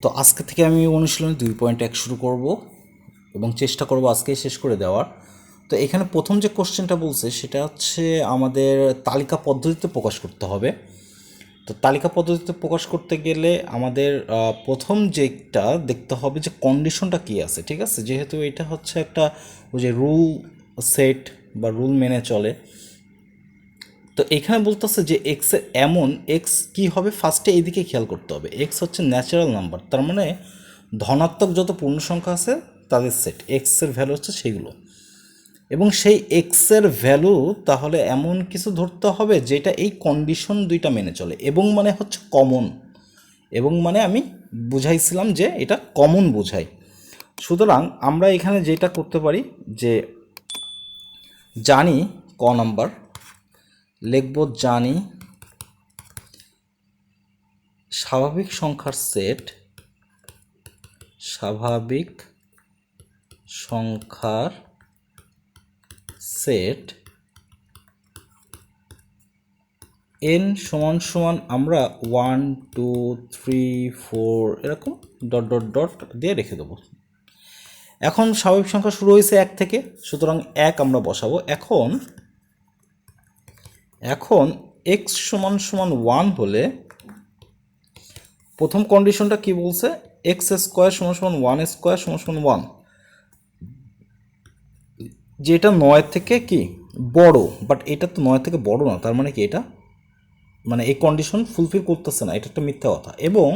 তো আজকে থেকে আমি অনুশীলনী 2.1 শুরু করব এবং চেষ্টা করব আজকেই শেষ করে দেওয়ার। তো এখানে প্রথম যে কোশ্চেনটা বলছে সেটা হচ্ছে আমাদের তালিকা পদ্ধতিতে প্রকাশ করতে হবে। তো তালিকা পদ্ধতিতে প্রকাশ করতে গেলে আমাদের প্রথম যেটা দেখতে হবে যে কন্ডিশনটা কী আছে, ঠিক আছে। যেহেতু এটা হচ্ছে একটা ওই যে রুল সেট বা রুল মেনে চলে, তো এখানে বলতেছে যে এক্সের এমন এক্স কি হবে, ফার্স্টে এইদিকে খেয়াল করতে হবে। এক্স হচ্ছে ন্যাচারাল নাম্বার, তার মানে ধনাত্মক যত পূর্ণ সংখ্যা আছে তাদের সেট, এক্সের ভ্যালু হচ্ছে সেগুলো। এবং সেই এক্সের ভ্যালু তাহলে এমন কিছু ধরতে হবে যেটা এই কন্ডিশন দুইটা মেনে চলে। এবং মানে হচ্ছে কমন, এবং মানে আমি বুঝাইছিলাম যে এটা কমন বোঝায়। সুতরাং আমরা এখানে যেটা করতে পারি যে জানি ক নাম্বার লিখব, জানি স্বাভাবিক সংখ্যার সেট, স্বাভাবিক সংখ্যার সেট n সমান সমান আমরা 1 2 3 4 এরকম ডট ডট ডট দিয়ে রেখে দেবো। এখন স্বাভাবিক সংখ্যা শুরু হয়েছে 1 থেকে, সুতরাং 1 আমরা বসাবো। এখন x সমান সমান 1 হলে প্রথম কন্ডিশনটা কি বলছে, এক্স স্কোয়ার সমান সমান 1 স্কোয়ার সমান সমান 1, যেটা 9 থেকে কি বড়, বাট এটা তো 9 থেকে বড় না, তার মানে কি এটা মানে এই কন্ডিশন ফুলফিল করতেছে না, এটা একটা মিথ্যা কথা। এবং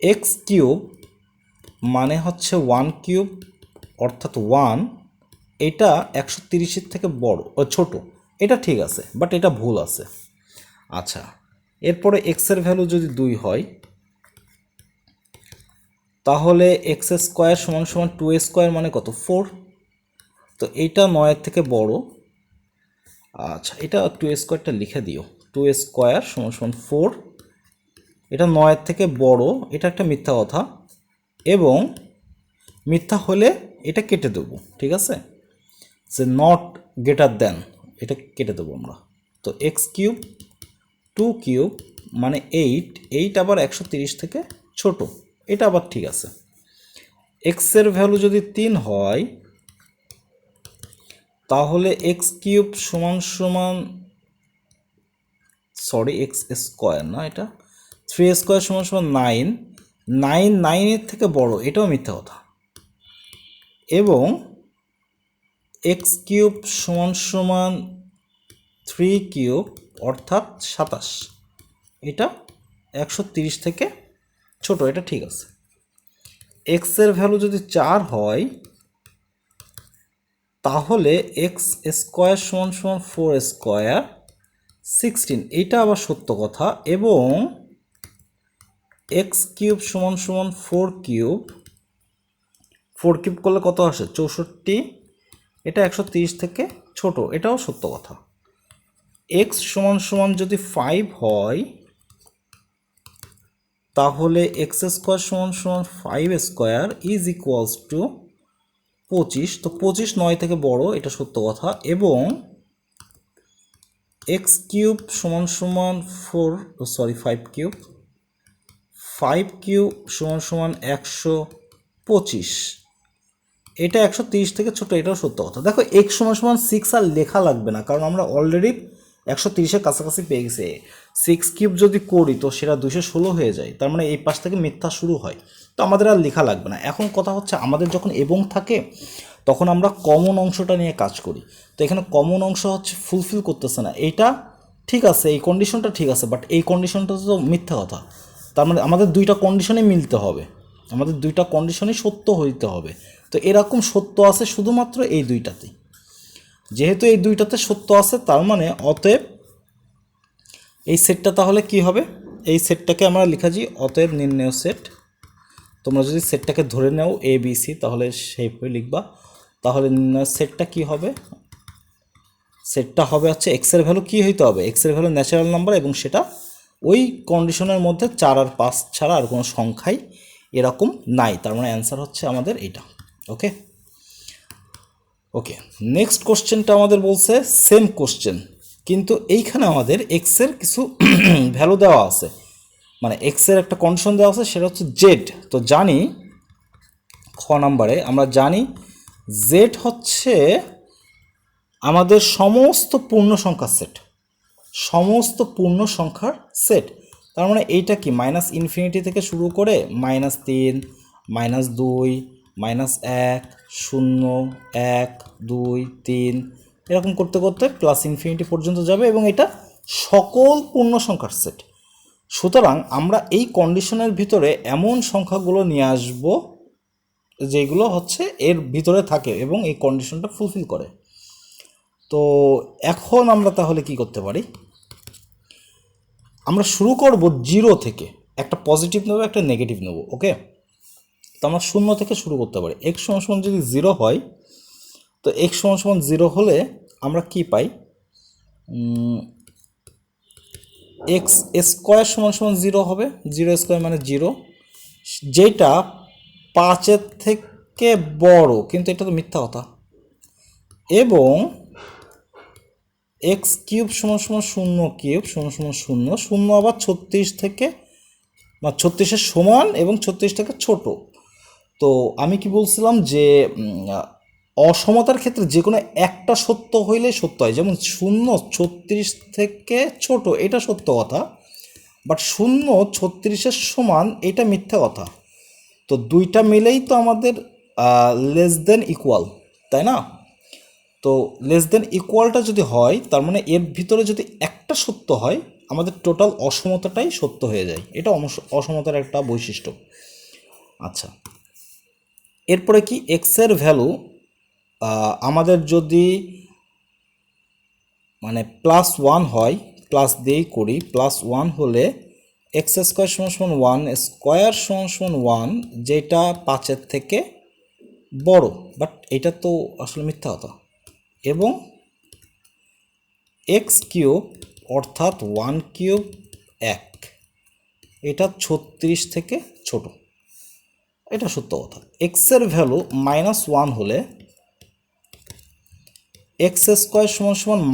এক্স কিউব মানে হচ্ছে 1 কিউব অর্থাৎ 1, এটা 130-এর থেকে বড় ও ছোট, এটা ঠিক আছে, বাট এটা ভুল আছে। আচ্ছা, এরপরে এক্সের ভ্যালু যদি 2 হয় তাহলে এক্স স্কোয়ার সমান সমান 2 স্কোয়ার মানে কত, 4। তো এইটা 9 থেকে বড়। আচ্ছা, এটা 2 স্কোয়ারটা লিখে দিও, 2 স্কোয়ার সমান সমান 4, এটা 9 থেকে বড়, এটা একটা মিথ্যা কথা। এবং মিথ্যা হলে এটা কেটে দেবো, ঠিক আছে, যে নট গ্রেটার দেন, এটা কেটে দেবো আমরা। তো এক্স কিউব 2 কিউব মানে 8 আবার 130 থেকে ছোট, এটা আবার ঠিক আছে। এক্সের ভ্যালু যদি 3 হয় তাহলে এক্স কিউব সমান সমান এক্স স্কোয়ার না, এটা 3 স্কোয়ার সমান সমান 9 থেকে বড়, এটাও মিথ্যা কথা। এবং এক্স কিউব সমান সমান 3 কিউব অর্থাৎ 27, এটা 130 থেকে ছোট, এটা ঠিক আছে। এক্সের ভ্যালু যদি 4 হয় তাহলে এক্স স্কোয়ার সমান সমান 4 স্কোয়ার 16, এটা আবার সত্য কথা। এবং এক্স কিউব সমান সমান 4 কিউব করলে কত আসে, 64, এটা 130 থেকে ছোট, এটাও সত্য কথা। এক্স সমান সমান যদি 5 হয় তাহলে এক্স স্কোয়ার সমান সমান 5 স্কোয়ার ইজ ইকুয়ালস টু 25। তো 25 9 থেকে বড়, এটা সত্য কথা। এবং এক্স কিউব সমান সমান 5 কিউব সমান সমান 125, এটা 130 থেকে ছোট, এটাও সত্য কথা। দেখো এক্স সমান সমান 6 আর লেখা লাগবে না, কারণ আমরা অলরেডি 130-এর কাছাকাছি পেয়ে গেছি। 6 কিউব যদি করি তো সেটা 216 হয়ে যায়, তার মানে এই পাশ থেকে মিথ্যা শুরু হয়, তো আমাদের আর লেখা লাগবে না। এখন কথা হচ্ছে আমাদের যখন এবং থাকে তখন আমরা কমন অংশটা নিয়ে কাজ করি। তো এখানে কমন অংশ হচ্ছে ফুলফিল করতেছে না, এইটা ঠিক আছে, এই কন্ডিশনটা ঠিক আছে, বাট এই কন্ডিশনটা তো মিথ্যা কথা। তার মানে আমাদের দুইটা কন্ডিশনে মিলতে হবে, আমাদের দুইটা কন্ডিশনই সত্য হইতে হবে। তো এরকম সত্য আছে শুধুমাত্র এই দুইটাতেই। যেহেতু এই দুইটাতে সত্য আছে তার মানে অতএব এই সেটটা তাহলে কি হবে, এই সেটটাকে আমরা লিখা যাই অতএব নির্ণেয় সেট। তোমরা যদি সেটটাকে ধরে নাও এ বি সি তাহলে সেইভাবে লিখবা। তাহলে নির্ণয় সেটটা কি হবে, সেটটা হবে হচ্ছে এক্সের ভ্যালু কি হইতে হবে, এক্সের ভ্যালু ন্যাচারাল নাম্বার, এবং সেটা ওই কন্ডিশনের মধ্যে 4 আর 5 ছাড়া আর কোনো সংখ্যাই এরকম নাই, তার মানে অ্যান্সার হচ্ছে আমাদের এইটা। ওকে ওকে, নেক্সট কোশ্চেনটা আমাদের বলছে সেম কোশ্চেন, কিন্তু এইখানে আমাদের এক্সের কিছু ভ্যালু দেওয়া আছে। মানে এক্সের একটা কন্ডিশন দেওয়া আছে, সেটা হচ্ছে জেড। তো জানি খ নাম্বারে আমরা জানি জেড হচ্ছে আমাদের সমস্ত পূর্ণ সংখ্যার সেট, সমস্ত পূর্ণ সংখ্যার সেট। তার মানে এইটা কি মাইনাস ইনফিনিটি থেকে শুরু করে -3, -2, -1, 0, 1, 2, 3 এরকম করতে করতে প্লাস ইনফিনিটি পর্যন্ত যাবে এবং এটা সকল পূর্ণ সংখ্যার সেট। সুতরাং আমরা এই কন্ডিশনের ভিতরে এমন সংখ্যাগুলো নিয়ে আসব যেগুলো হচ্ছে এর ভিতরে থাকে এবং এই কন্ডিশনটা ফুলফিল করে। তো এখন আমরা তাহলে কি করতে পারি, আমরা শুরু করব 0 থেকে, একটা পজিটিভ নেব একটা নেগেটিভ নেব। ওকে, তো আমরা 0 থেকে শুরু করতে পারি। x = যদি 0 হয়, তো x = 0 হলে আমরা কি পাই, x স্কোয়ার = 0 হবে, 0² মানে 0, যেটা 5-এর থেকে বড়, কিন্তু এটা তো মিথ্যা কথা। এবং x³ = 0³ = 0, 0 আবার 36 থেকে বা 36-এর সমান এবং 36 থেকে ছোট। তো আমি কি বলছিলাম যে অসমতার ক্ষেত্রে যে কোনো একটা সত্য হইলে সত্য হয়, যেমন 0 36 থেকে ছোট, এটা সত্য কথা, বাট 0 36-এর সমান এটা মিথ্যা কথা। তো দুইটা মিলেই তো আমাদের লেস দেন ইকুয়াল, তাই না? তো লেস দেন ইকুয়ালটা যদি হয়, তার মানে এর ভিতরে যদি একটা সত্য হয়, আমাদের টোটাল অসমতাটাই সত্য হয়ে যায়। এটা অসমতার একটা বৈশিষ্ট্য। আচ্ছা, এরপরে কি এক্সের ভ্যালু আমাদের যদি মানে +1 হয়, প্লাস দিয়েই করি, +1 হলে x² = 1, স্কোয়ার = 1, যেটা 5-এর থেকে বড়, বাট এটা তো আসলে মিথ্যা কথা। এবং x³ অর্থাৎ 1³ 1, এটা 36 থেকে ছোট, এটা সত্য কথা। এক্সের ভ্যালু -1 হলে x² =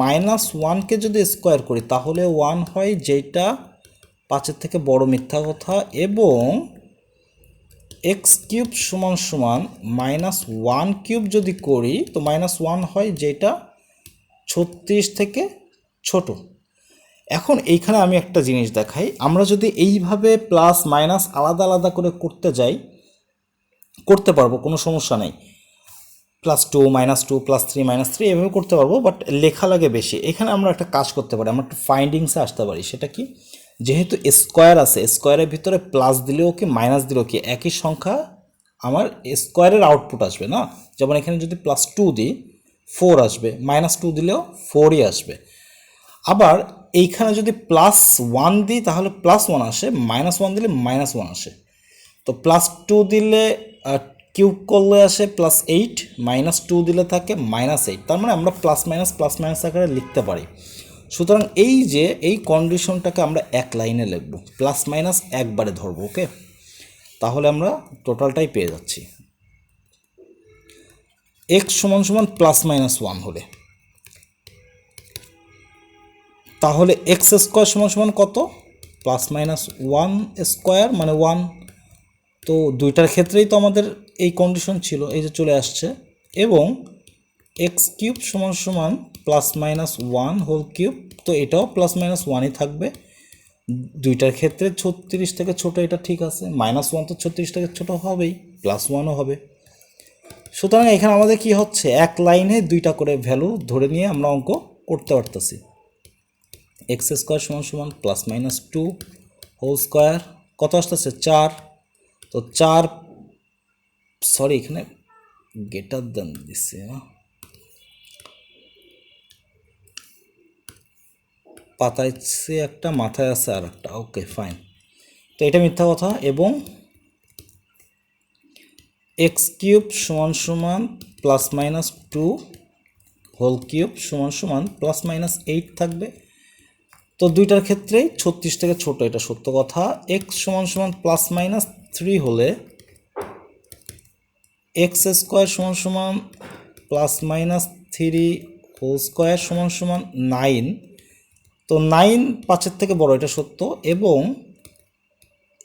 -1কে যদি স্কোয়ার করি তাহলে 1 হয়, যেটা 5-এর থেকে বড়, মিথ্যা কথা। এবং x³ = -1³ যদি করি তো -1 হয়, যেটা 36 থেকে ছোট। এখন এইখানে আমি একটা জিনিস দেখাই, আমরা যদি এইভাবে প্লাস মাইনাস আলাদা আলাদা করে করতে যাই, করতে পারবো, কোনো সমস্যা নেই। +2 -2 +3 -3 এভাবে করতে পারবো, বাট লেখা লাগে বেশি। এখানে আমরা একটা কাজ করতে পারি, আমরা একটু ফাইন্ডিংসে আসতে পারি। সেটা কি, যেহেতু স্কোয়ার আছে, স্কোয়ারের ভিতরে প্লাস দিলেও কি মাইনাস দিলেও কি একই সংখ্যা আমার স্কোয়ারের আউটপুট আসবে না। যেমন এখানে যদি +2 দিই 4 আসবে, -2 দিলেও 4ই আসবে। আবার এইখানে যদি +1 দিই তাহলে +1 আসে, -1 দিলে -1 আসে। তো +2 দিলে কিউব করলে আসে +8, -2 দিলে থাকে -8। তার মানে আমরা প্লাস মাইনাস আকারে লিখতে পারি। সুতরাং এই যে এই কন্ডিশনটাকে আমরা এক লাইনে লিখব, প্লাস মাইনাস একবারে ধরবো। ওকে, তাহলে আমরা টোটালটাই পেয়ে যাচ্ছি। x = +-1 হলে তাহলে x² = কত, +-1² মানে 1। তো দুইটার ক্ষেত্রেই তো আমাদের এই কন্ডিশন ছিল, এই যে চলে আসছে। এবং x³ = +-1³ তো এটাও +-1ই থাকবে। দুইটার ক্ষেত্রে 36 থেকে ছোট, এটা ঠিক আছে। -1 তো 36 থেকে ছোট হবেই, +1ও হবে। সুতরাং এখানে আমাদের কি হচ্ছে, এক লাইনে দুইটা করে ভ্যালু ধরে নিয়ে আমরা অঙ্ক করতে পারতেছি। x² = +-2² কত আসতেছে, 4। তো 4, সরি এখানে গ্রেটার দেন দিচ্ছে না, পাতায় একটা মাথায় আছে আর একটা। ওকে ফাইন, তো এটা মিথ্যা কথা। এবং x³ = +-2³ =+-8 থাকবে। তো দুইটার ক্ষেত্রেই 36 থেকে ছোট, এটা সত্য কথা। x = +-3 হলে x² = +-3² = 9। তো 9 5-এর থেকে বড়, এটা সত্য। এবং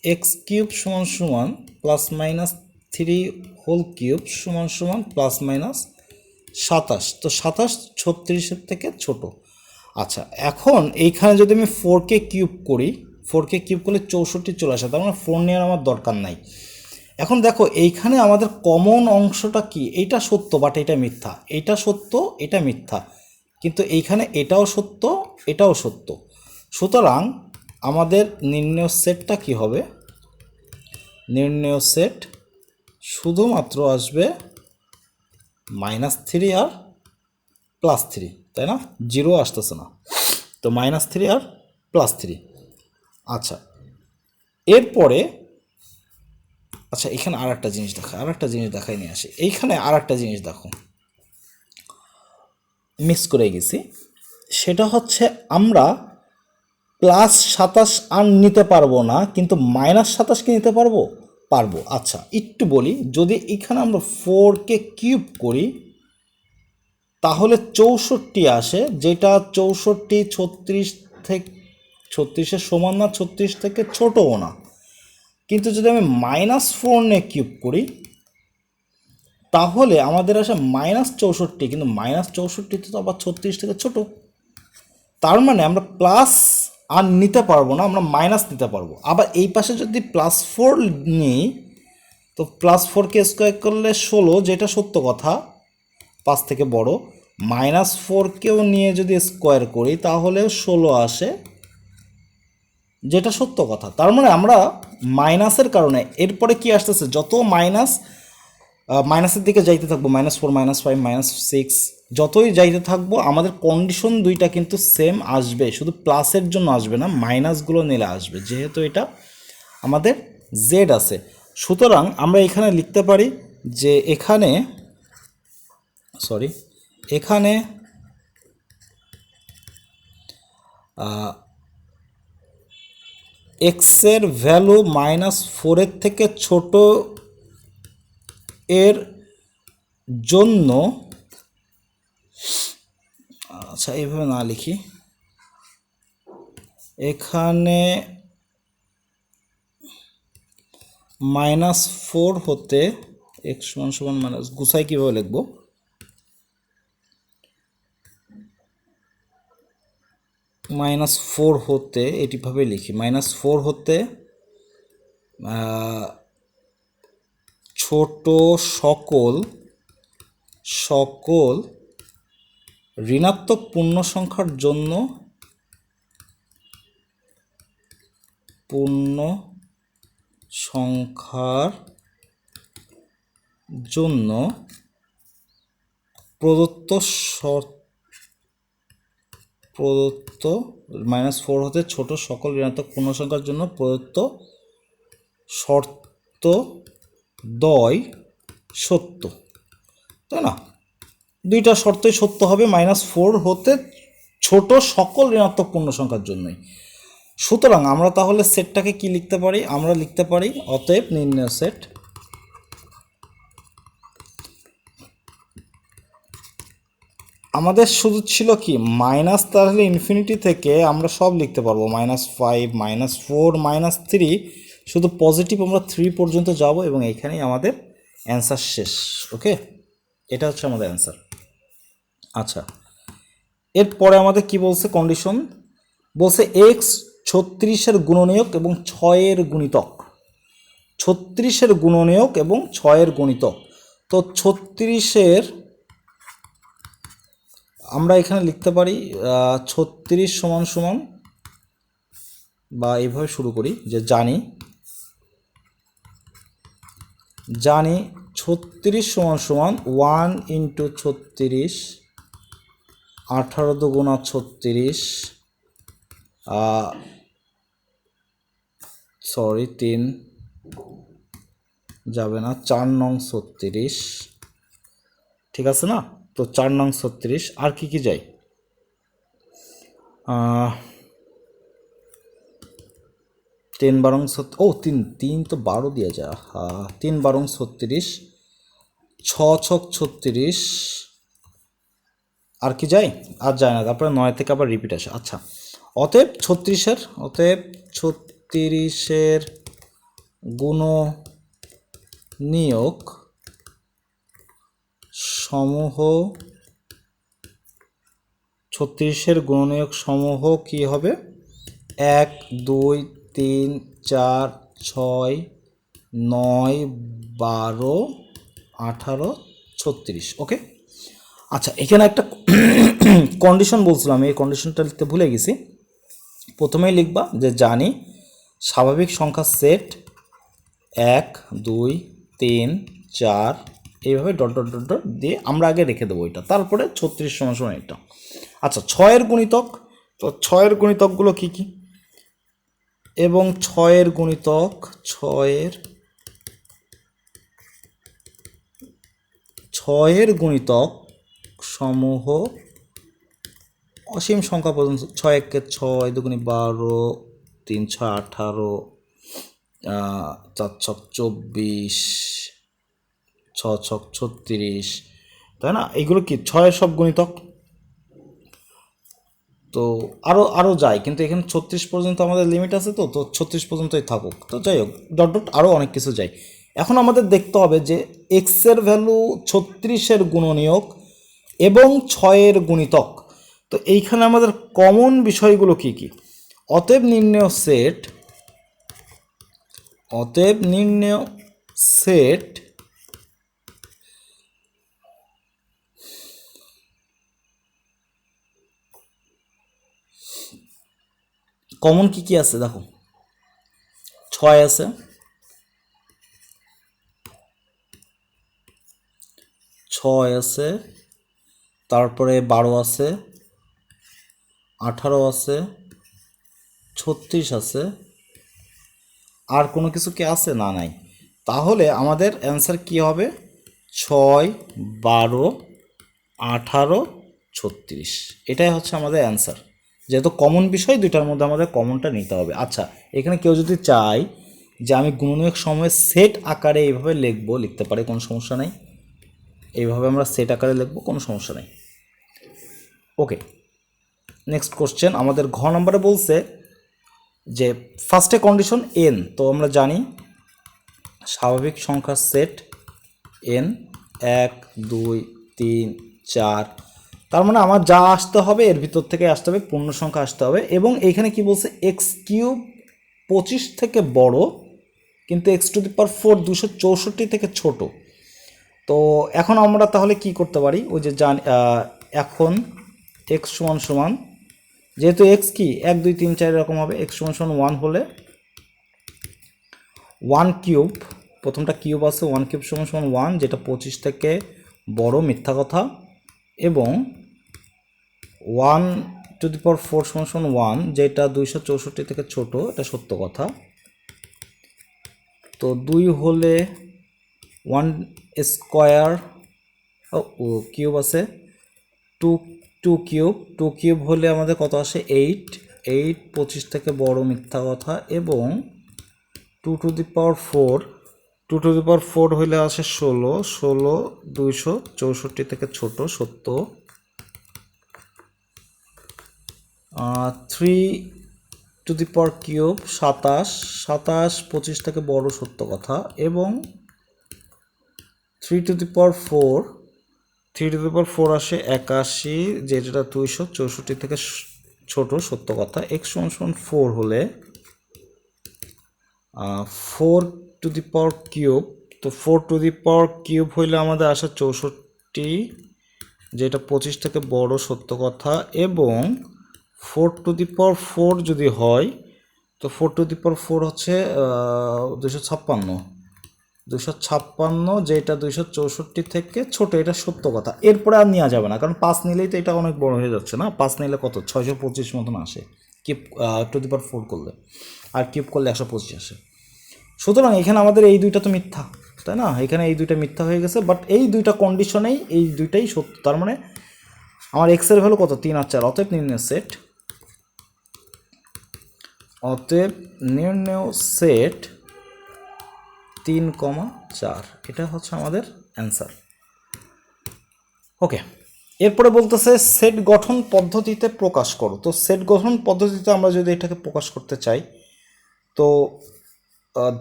এক্স কিউব সমান সমান প্লাস মাইনাস 3 হোল কিউব সমান সমান প্লাস মাইনাস 27। তো 27 36-এর থেকে ছোট। আচ্ছা, এখন এইখানে যদি আমি 4কে কিউব করি, 4কে কিউব করলে 64 চলে আসে, তার মানে 4 নেওয়ার আমার দরকার নাই। এখন দেখো এইখানে আমাদের কমন অংশটা কি, এইটা সত্য বাট এটা মিথ্যা, এইটা সত্য এটা মিথ্যা, কিন্তু এইখানে এটাও সত্য এটাও সত্য। সুতরাং আমাদের নির্ণয় সেটটা কি হবে, নির্ণয় সেট শুধুমাত্র আসবে -3 আর +3, তাই না? জিরো আসতেছে না, তো -3 আর +3। আচ্ছা, এরপরে আচ্ছা এখানে আর একটা জিনিস দেখাই নিয়ে আসে। এইখানে আর একটা জিনিস দেখো, মিস করে গেছি, সেটা হচ্ছে আমরা +27 আর নিতে পারবো না, কিন্তু -27 কি নিতে পারবো? পারবো। আচ্ছা একটু বলি, যদি এখানে আমরা 4কে কিউব করি তাহলে 64 আসে, যেটা 64 36 থেকে 36-এর সমান না, 36 থেকে ছোটও না। কিন্তু যদি আমি -4 নিয়ে কিউব করি তাহলে আমাদের আসে -64, কিন্তু -64 তো আবার 36 থেকে ছোট। তার মানে আমরা প্লাস আর নিতে পারবো না, আমরা মাইনাস নিতে পারবো। আবার এই পাশে যদি +4 নিই তো +4কে স্কোয়ার করলে 16, যেটা সত্য কথা, 5 থেকে বড়। -4কেও নিয়ে যদি স্কোয়ার করি তাহলে 16 আসে, যেটা সত্য কথা। তার মানে আমরা মাইনাসের কারণে এরপরে কি আসতেছে, যত মাইনাসের দিকে যাইতে থাকবো, -4 -5 -6 যতই যাইতে থাকবো আমাদের কন্ডিশন দুইটা কিন্তু সেম আসবে, শুধু প্লাসের জন্য আসবে না, মাইনাসগুলো নিলে আসবে, যেহেতু এটা আমাদের জেড আছে। সুতরাং আমরা এখানে লিখতে পারি যে এখানে এক্সের ভ্যালু -4-এর থেকে ছোট এর জন্য, আচ্ছা এইভাবে না লিখি, এখানে -4 হতে x সমান মাইনাস, গুছাই কীভাবে লিখব, -4 হতে এটিভাবে লিখি, -4 হতে ছোট সকল ঋণাত্মক পূর্ণ সংখ্যার জন্য প্রদত্ত -4 হতে ছোট সকল ঋণাত্মক পূর্ণ সংখ্যার জন্য প্রদত্ত শর্ত দ্বয় সত্য, তাই না? দুইটা শর্তই সত্য হবে -4 হতে ছোট সকল ঋণাত্মক পূর্ণ সংখ্যার জন্যই। সুতরাং আমরা তাহলে সেটটাকে কি লিখতে পারি, আমরা লিখতে পারি অতএব নির্ণয় সেট আমাদের শুধু ছিল কি মাইনাস, তাহলে ইনফিনিটি থেকে আমরা সব লিখতে পারবো, -5 -4 -3, শুধু পজিটিভ আমরা 3 পর্যন্ত যাব এবং এইখানেই আমাদের অ্যান্সার শেষ। ওকে, এটা হচ্ছে আমাদের অ্যান্সার। আচ্ছা, এরপরে আমাদের কি বলছে, কন্ডিশন বলছে x 36-এর গুণনীয়ক এবং 6-এর গুণিতক, 36-এর গুণনীয়ক এবং 6-এর গুণিতক। তো 36-এর আমরা এখানে লিখতে পারি 36 সমান সমান, বা এইভাবে শুরু করি যে জানি 36 সমান সমান 1 × 36, 18 দুগুণা 36, 3 যাবে না, 4 নং 36, ঠিক আছে না? তো 4 নং 36, আর কি কি যায়, 3 12 ও 3 তো 12 দিয়ে যায়, 3 12 36, 6 6 36, আর কি যায়, আর যায় না, তারপরে 9 থেকে আবার রিপিট আসে। আচ্ছা, অতএব 36-এর গুণনীয়ক সমূহ 36-এর গুণনীয়ক সমূহ কি হবে? 1 2 3 4 6 9 12 18 36। ওকে, আচ্ছা এখানে একটা কন্ডিশন বলছিলাম, এই কন্ডিশনটা লিখতে ভুলে গেছি। প্রথমেই লিখবা যে জানি স্বাভাবিক সংখ্যার সেট 1 2 3 4 এইভাবে ডট ডট ডট ডট দিয়ে আমরা আগে রেখে দেবো এটা, তারপরে 36 সমান সমান এটা। আচ্ছা 6-এর গুণিতক, তো 6-এর গুণিতকগুলো কি কি? এবং 6-এর গুণিতক, 6-এর গুণিতক সমূহ অসীম সংখ্যা পর্যন্ত, 6 1 6 2 12 3 6 18 4 6 24 6 6 36, তাই না? এইগুলো কি 6-এর সব গুণিতক। তো আরও যায়, কিন্তু এখানে 36 পর্যন্ত আমাদের লিমিট আছে, তো 36 পর্যন্তই থাকুক। তো যাই হোক, ডট ডট আরও অনেক কিছু যায়। এখন আমাদের দেখতে হবে যে এক্সের ভ্যালু 36-এর গুণনীয়ক এবং 6-এর গুণিতক। তো এইখানে আমাদের কমন বিষয়গুলো কি কি? অতএব নির্ণেয় সেট কমন কি কি আছে দেখো, 6 আছে, 6 আছে, তারপরে 12 আছে, 18 আছে, 36 আছে, আর কোনো কিছু কি আছে? না, নাই। তাহলে আমাদের অ্যান্সার কি হবে? 6 12 18 36, এটাই হচ্ছে আমাদের অ্যান্সার। যেহেতু কমন বিষয়, দুইটার মধ্যে আমাদের কমনটা নিতে হবে। আচ্ছা এখানে কেউ যদি চায় যে আমি গুণনীয়ক সময়ের সেট আকারে এইভাবে লিখবো, লিখতে পারে, কোনো সমস্যা নেই। এইভাবে আমরা সেট আকারে লিখবো, কোনো সমস্যা নেই। ওকে, নেক্সট কোশ্চেন আমাদের ঘ নম্বরে বলছে যে ফার্স্টে কন্ডিশন এন। তো আমরা জানি স্বাভাবিক সংখ্যার সেট এন 1 2 3 4, তার মানে আমার যা আসতে হবে এর ভিতর থেকে আসতে হবে, পূর্ণ সংখ্যা আসতে হবে। এবং এইখানে কি বলছে? এক্স কিউব 25 থেকে বড়, কিন্তু এক্স টু দি পাওয়ার 4 264 থেকে ছোট। তো এখন আমরা তাহলে কি করতে পারি? ওই যে এখন এক্স সমান সমান, যেহেতু এক্স কি 1 2 3 4 এরকম হবে, এক্স সমান সমান 1 হলে 1 কিউব, প্রথমটা কিউব আছে, 1 কিউব সমান সমান 1, যেটা 25 থেকে বড়, মিথ্যা কথা। এবং 1 টু দি পাওয়ার 4 সমান সমান 1, যেটা 264 থেকে ছোট, এটা সত্য কথা। তো 2 হলে 1 স্কোয়ার, ও কিউব আছে, 2 কিউব হলে আমাদের কত আসে? 8 25 থেকে বড়, মিথ্যা কথা। এবং 2 টু দি পাওয়ার 4 হইলে আসে 16 264 থেকে ছোট, সত্য। 3 টু দি পাওয়ার কিউব 27 25 থেকে বড়, সত্য কথা। এবং 3 টু দি পাওয়ার 4 আসে 81, যেটা 264 থেকে ছোট, সত্য কথা। এক্স সমান সমান 4 হলে 4 টু দি পাওয়ার কিউব, তো 4 টু দি পাওয়ার কিউব হইলে আমাদের আসে 64, যেটা 25 থেকে বড়, সত্য কথা। এবং 4 টু দি পাওয়ার 4 যদি হয়, তো 4 টু দি পাওয়ার 4 হচ্ছে 256, যেটা 264 থেকে ছোট, এটা সত্য কথা। এরপরে আর নেওয়া যাবে না, কারণ 5 নিলেই তো এটা অনেক বড় হয়ে যাচ্ছে না। 5 নিলে কত? 625 মতন আসে কিউব টু দি পাওয়ার 4 করলে, আর কিউব করলে 125 আসে। সুতরাং এখানে আমাদের এই দুইটা তো মিথ্যা, তাই না? এখানে এই দুইটা মিথ্যা হয়ে গেছে, বাট এই দুইটা কন্ডিশনেই এই দুইটাই সত্য। তার মানে আমার এক্সের ভ্যালু কত? 3 আর 4। অতএব নির্ণেয় সেট 3, 4, এটা হচ্ছে আমাদের অ্যান্সার। ওকে, এরপরে বলতেছে সেট গঠন পদ্ধতিতে প্রকাশ করো। তো সেট গঠন পদ্ধতিতে আমরা যদি এটাকে প্রকাশ করতে চাই, তো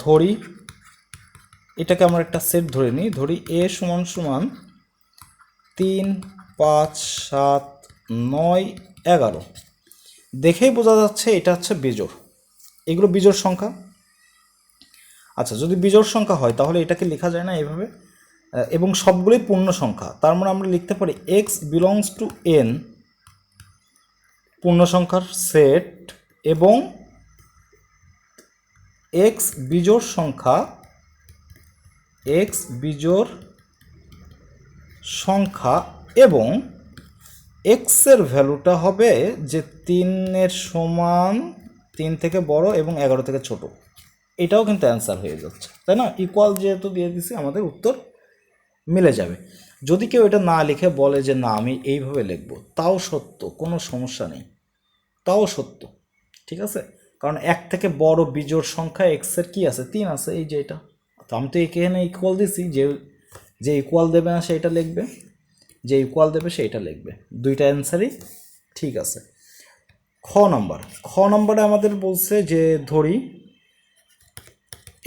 ধরি এটাকে আমরা একটা সেট ধরে নিই, ধরি এ সমান সমান 3, 5, 7, 9, 11। দেখেই বোঝা যাচ্ছে এটা হচ্ছে বিজোড়, এগুলো বিজোড় সংখ্যা। আচ্ছা, যদি বিজোড় সংখ্যা হয় তাহলে এটাকে লেখা যায় না এইভাবে, এবং সবগুলোই পূর্ণ সংখ্যা, তার মানে আমরা লিখতে পারি এক্স বিলংস টু এন পূর্ণ সংখ্যার সেট, এবং এক্স বিজোড় সংখ্যা, এক্স বিজোড় সংখ্যা, এবং এক্সের ভ্যালুটা হবে যে 3-এর সমান, 3 থেকে বড় এবং 11 থেকে ছোট। এটাও কিন্তু অ্যান্সার হয়ে যাচ্ছে, তাই না? ইকুয়াল যেহেতু দিয়ে দিছি আমাদের উত্তর মিলে যাবে। যদি কেউ এটা না লিখে বলে যে না আমি এইভাবে লিখব, তাও সত্য, কোনো সমস্যা নেই, তাও সত্য, ঠিক আছে? কারণ 1 থেকে বড় বিজোড় সংখ্যা এক্সের কি আছে, 3 আছে, এই যে এটা। তো আমি তো এখানে ইকুয়াল দিছি, যে ইকুয়াল দেবে না সেইটা লিখবে, যে ইকুয়াল দেবে সেইটা লিখবে, দুইটা অ্যান্সারই ঠিক আছে। খ নম্বরে আমাদের বলছে যে ধরি,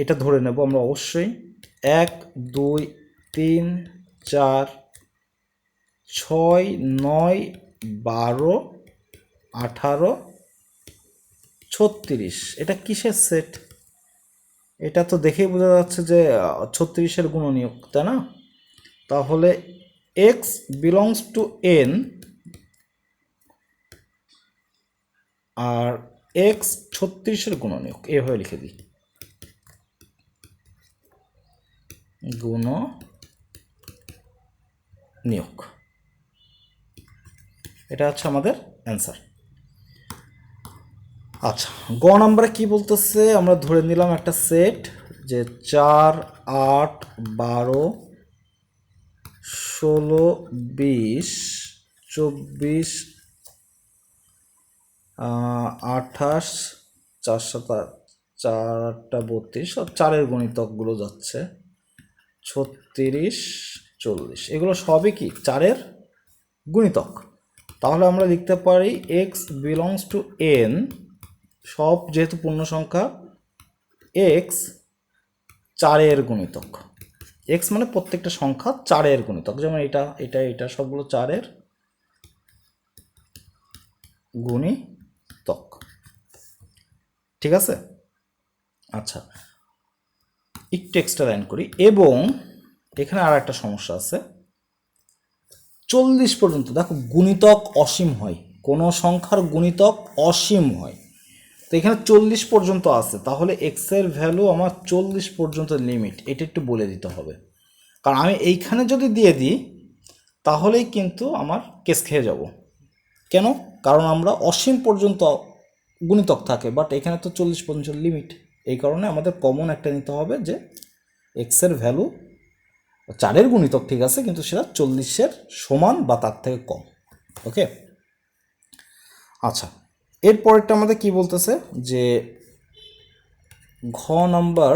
এটা ধরে নেব আমরা অবশ্যই 1, 2, 3, 4, 6, 9, 12, 18, 36। এটা কিসের সেট? এটা তো দেখেই বোঝা যাচ্ছে যে 36-এর গুণনীয়ক, তাই না? তাহলে এক্স বিলংস টু এন আর এক্স 36-এর গুণনীয়ক, এভাবে লিখে দিই, গুণনীয়ক। এটা হচ্ছে আমাদের অ্যান্সার। আচ্ছা, গ নাম্বারে কি বলতেছে, আমরা ধরে নিলাম একটা সেট যে 4, 8, 12, 16, 20, 24, 28, 4, 7, 4, 8, 32, সব 4-এর গণিতকগুলো যাচ্ছে, 36, 40, এগুলো সবই কি 4-এর গুণিতক। তাহলে আমরা লিখতে পারি এক্স বিলংস টু এন, সব যেহেতু পূর্ণ সংখ্যা, এক্স 4-এর গুণিতক। এক্স মানে প্রত্যেকটা সংখ্যা 4-এর গুণিতক, যেমন এটা এটা এটা সবগুলো 4-এর গুণিতক, ঠিক আছে? আচ্ছা, একটু এক্সট্রা লাইন করি, এবং এখানে আর একটা সমস্যা আছে, 40 পর্যন্ত। দেখো, গুণিতক অসীম হয়, কোনো সংখ্যার গুণিতক অসীম হয়, তো এখানে 40 পর্যন্ত আছে, তাহলে এক্সের ভ্যালু আমার 40 পর্যন্ত লিমিট, এটা একটু বলে দিতে হবে। কারণ আমি এইখানে যদি দিয়ে দিই তাহলেই কিন্তু আমার কেস খেয়ে যাব। কেন? কারণ আমরা অসীম পর্যন্ত গুণিতক থাকে, বাট এখানে তো 40 পর্যন্ত লিমিট, এই কারণে আমাদের কমন একটা নিতে হবে যে এক্সের ভ্যালু 4-এর গুণিতক, ঠিক আছে, কিন্তু সেটা 40-এর সমান বা তার থেকে কম। ওকে, আচ্ছা, এরপরেরটা আমাদের কি বলতেছে যে ঘ নাম্বার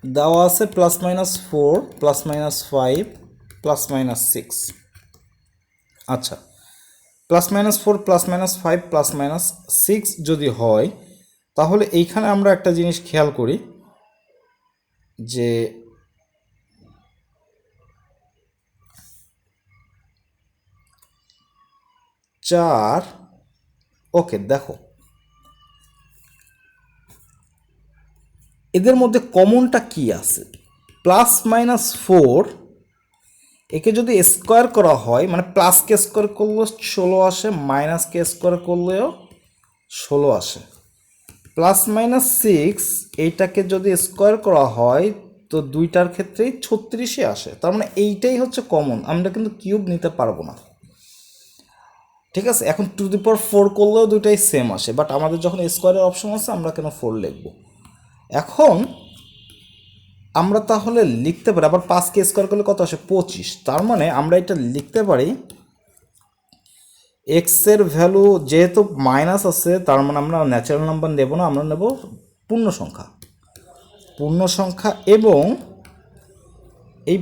দেওয়া আছে +-4, +-5, +-6। আচ্ছা, +-4, +-5, +-6 যদি হয় তাহলে এইখানে আমরা একটা জিনিস খেয়াল করি যে চার, ওকে, দেখো এদের মধ্যে কমনটা কি আছে, +-4 একে যদি স্কোয়ার করা হয়, মানে প্লাসকে স্কোয়ার করলেও 16 আসে, মাইনাসকে স্কোয়ার করলেও 16 আসে, +-6 এইটাকে যদি স্কোয়ার করা হয় তো দুইটার ক্ষেত্রেই 36-ই আসে, তার মানে এইটাই হচ্ছে কমন, আমরা কিন্তু কিউব নিতে পারবো না, ঠিক আছে? এখন 4 করলেও দুইটাই সেম আসে, বাট আমাদের যখন স্কোয়ারের অপশন আছে আমরা কেন 4 লিখব? এখন আমরা তাহলে লিখতে পারি, আবার 5কে স্কোয়ার করলে কত আসে, 25, তার মানে আমরা এটা লিখতে পারি এক্সের ভ্যালু যেহেতু মাইনাস আছে, তার মানে আমরা ন্যাচারাল নাম্বার নেব না, আমরা নেব পূর্ণ সংখ্যা, পূর্ণ সংখ্যা, এবং এই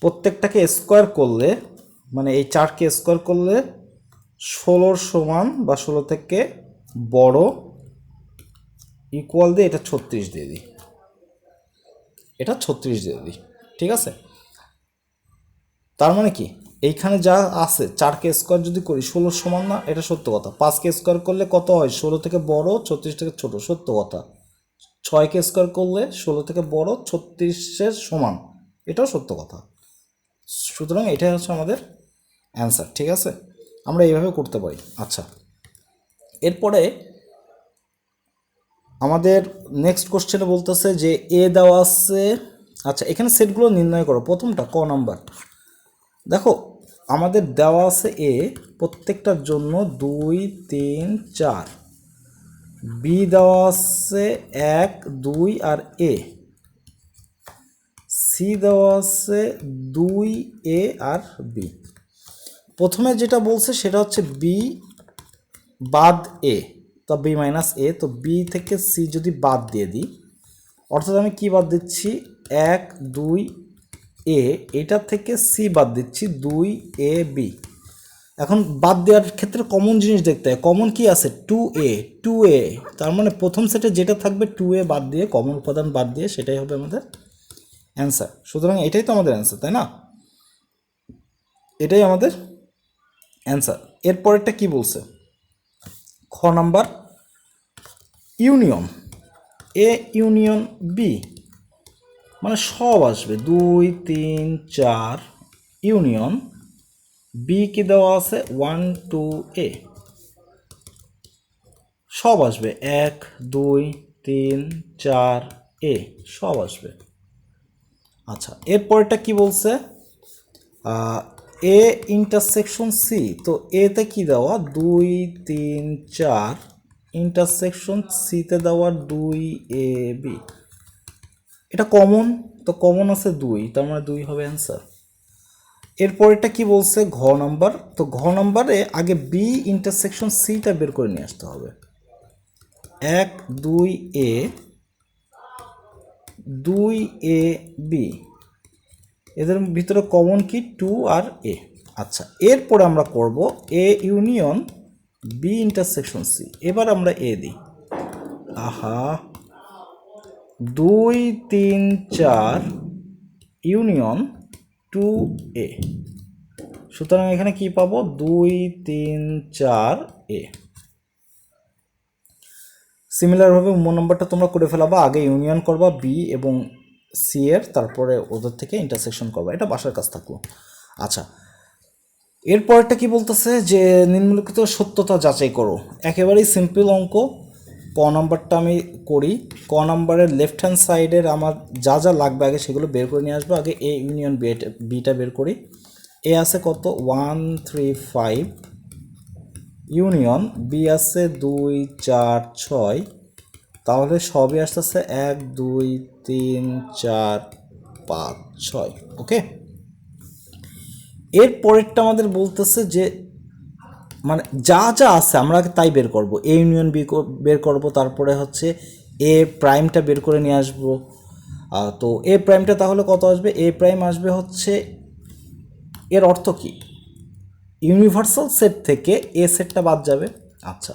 প্রত্যেকটাকে স্কোয়ার করলে, মানে এই 4কে স্কোয়ার করলে 16 সমান বা 16 থেকে বড় ইকুয়াল দিয়ে এটা 36 দিয়ে দিই, এটা 36 দিয়ে দিই, ঠিক আছে। তার মানে কি এইখানে যা আছে 4কে স্কোয়ার যদি করি 16 সমান না, এটা সত্য কথা। 5কে স্কোয়ার করলে কত হয়, 16 থেকে বড় 36 থেকে ছোট, সত্য কথা। 6কে স্কোয়ার করলে 16 থেকে বড় 36-এর সমান, এটাও সত্য কথা। সুতরাং এটাই হচ্ছে আমাদের অ্যান্সার, ঠিক আছে। আমরা এইভাবে করতে পারি। আচ্ছা, এরপরে আমাদের নেক্সট কোশ্চেনে বলতেছে যে এ দেওয়া আছে। আচ্ছা, এখানে সেটগুলো নির্ণয় করো। প্রথমটা ক নাম্বার, দেখো আমাদের দেওয়া আছে এ প্রত্যেকটার জন্য 2 3 4, বি দেওয়া আছে 1 2 আর এ, সি দেওয়া আছে 2 এ আর বি। প্রথমে যেটা বলছে সেটা হচ্ছে বি বাদ এ, তো বি মাইনাস এ, তো বি থেকে সি যদি বাদ দিয়ে দিই, অর্থাৎ আমি কি বাদ দিচ্ছি 1 2 এ, এটা থেকে সি বাদ দিচ্ছি 2 এ বি। এখন বাদ দেওয়ার ক্ষেত্রে কমন জিনিস দেখতে হয়, কমন কি আছে 2 এ, তার মানে প্রথম সেটে যেটা থাকবে 2 এ বাদ দিয়ে, কমন উপাদান বাদ দিয়ে, সেটাই হবে আমাদের অ্যান্সার। সুতরাং এটাই তো আমাদের অ্যান্সার, তাই না? এটাই আমাদের অ্যান্সার। এরপরেরটা কি বলছে, খ number union, A union B, মানে সব আসবে 2 3 4 ইউনিয়ন বি কি দেওয়া আছে 1 2 এ, সব আসবে 1 2 3 4 এ, সব আসবে। আচ্ছা, এরপরটা কি বলছে, এ ইন্টারসেকশন সি, তো এতে কি দেওয়া 2 3 4, ইন্টারসেকশন সিতে দেওয়া 2 এ বি, এটা কমন, তো কমন আছে 2, তার মানে 2 হবে অ্যান্সার। এরপরেরটা কি বলছে ঘ নাম্বার, তো ঘ নাম্বারে আগে বি ইন্টারসেকশন সিটা বের করে নিয়ে আসতে হবে। 1 2 এ 2 এ বি, এদের ভিতরে কমন কি 2 আর এ। আচ্ছা, এরপরে আমরা করব A union B intersection C, এবার আমরা এ দিই। আহা, 2 3 4 ইউনিয়ন 2 এ, সুতরাং এখানে কি পাবো 2 3 4 এ। সিমিলারভাবে নম্বরটা তোমরা করে ফেলাবা, আগে ইউনিয়ন করবা বি এবং সি এর, তারপরে ওদের থেকে ইন্টারসেকশন করবা, এটা বাসার কাজ থাকলো। আচ্ছা, এরপরটা কি বলতেছে যে নিম্নলিখিত সত্যতা যাচাই করো, একেবারেই সিম্পল অঙ্ক। ক নাম্বারটা আমি করি। ক নাম্বারের লেফট হ্যান্ড সাইডের আমার যা যা লাগবে আগে সেগুলো বের করে নিয়ে আসবো। আগে এ ইউনিয়ন বিটা বের করি। এ আছে কত 1 3 5, ইউনিয়ন বি আছে 2 4 6, তাহলে সবই আসতেছে 1 2 3 4 5 6, ওকে। এর পরেরটা আমাদের বলতেছে যে মানে যা যা আছে আমরা তাই বের করব, এ ইউনিয়ন বি বের করব, তারপরে হচ্ছে এ প্রাইমটা বের করে নিয়ে আসবো। তো এ প্রাইমটা তাহলে কত আসবে, এ প্রাইম আসবে হচ্ছে, এর অর্থ কি ইউনিভার্সাল সেট থেকে এ সেটটা বাদ যাবে। আচ্ছা,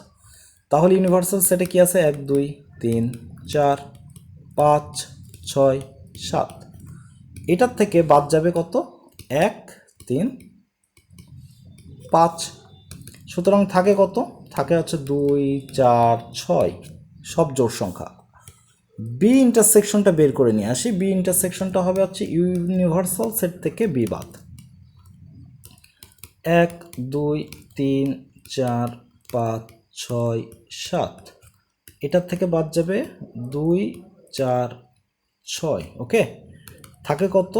তাহলে ইউনিভার্সাল সেটে কি আছে 1 2 3 4 5 6 7, এটার থেকে বাদ যাবে কত 1 3 5, সুতরাং থাকে কত, থাকে হচ্ছে 2 4 6, সব জোড় সংখ্যা। বি ইন্টারসেকশনটা বের করে নিয়ে আসি, বি ইন্টারসেকশনটা হবে হচ্ছে ইউনিভার্সাল সেট থেকে বি বাদ, 1 2 3 4 5 6 7, এটার থেকে বাদ যাবে 2 4 6, ওকে। থাকে কত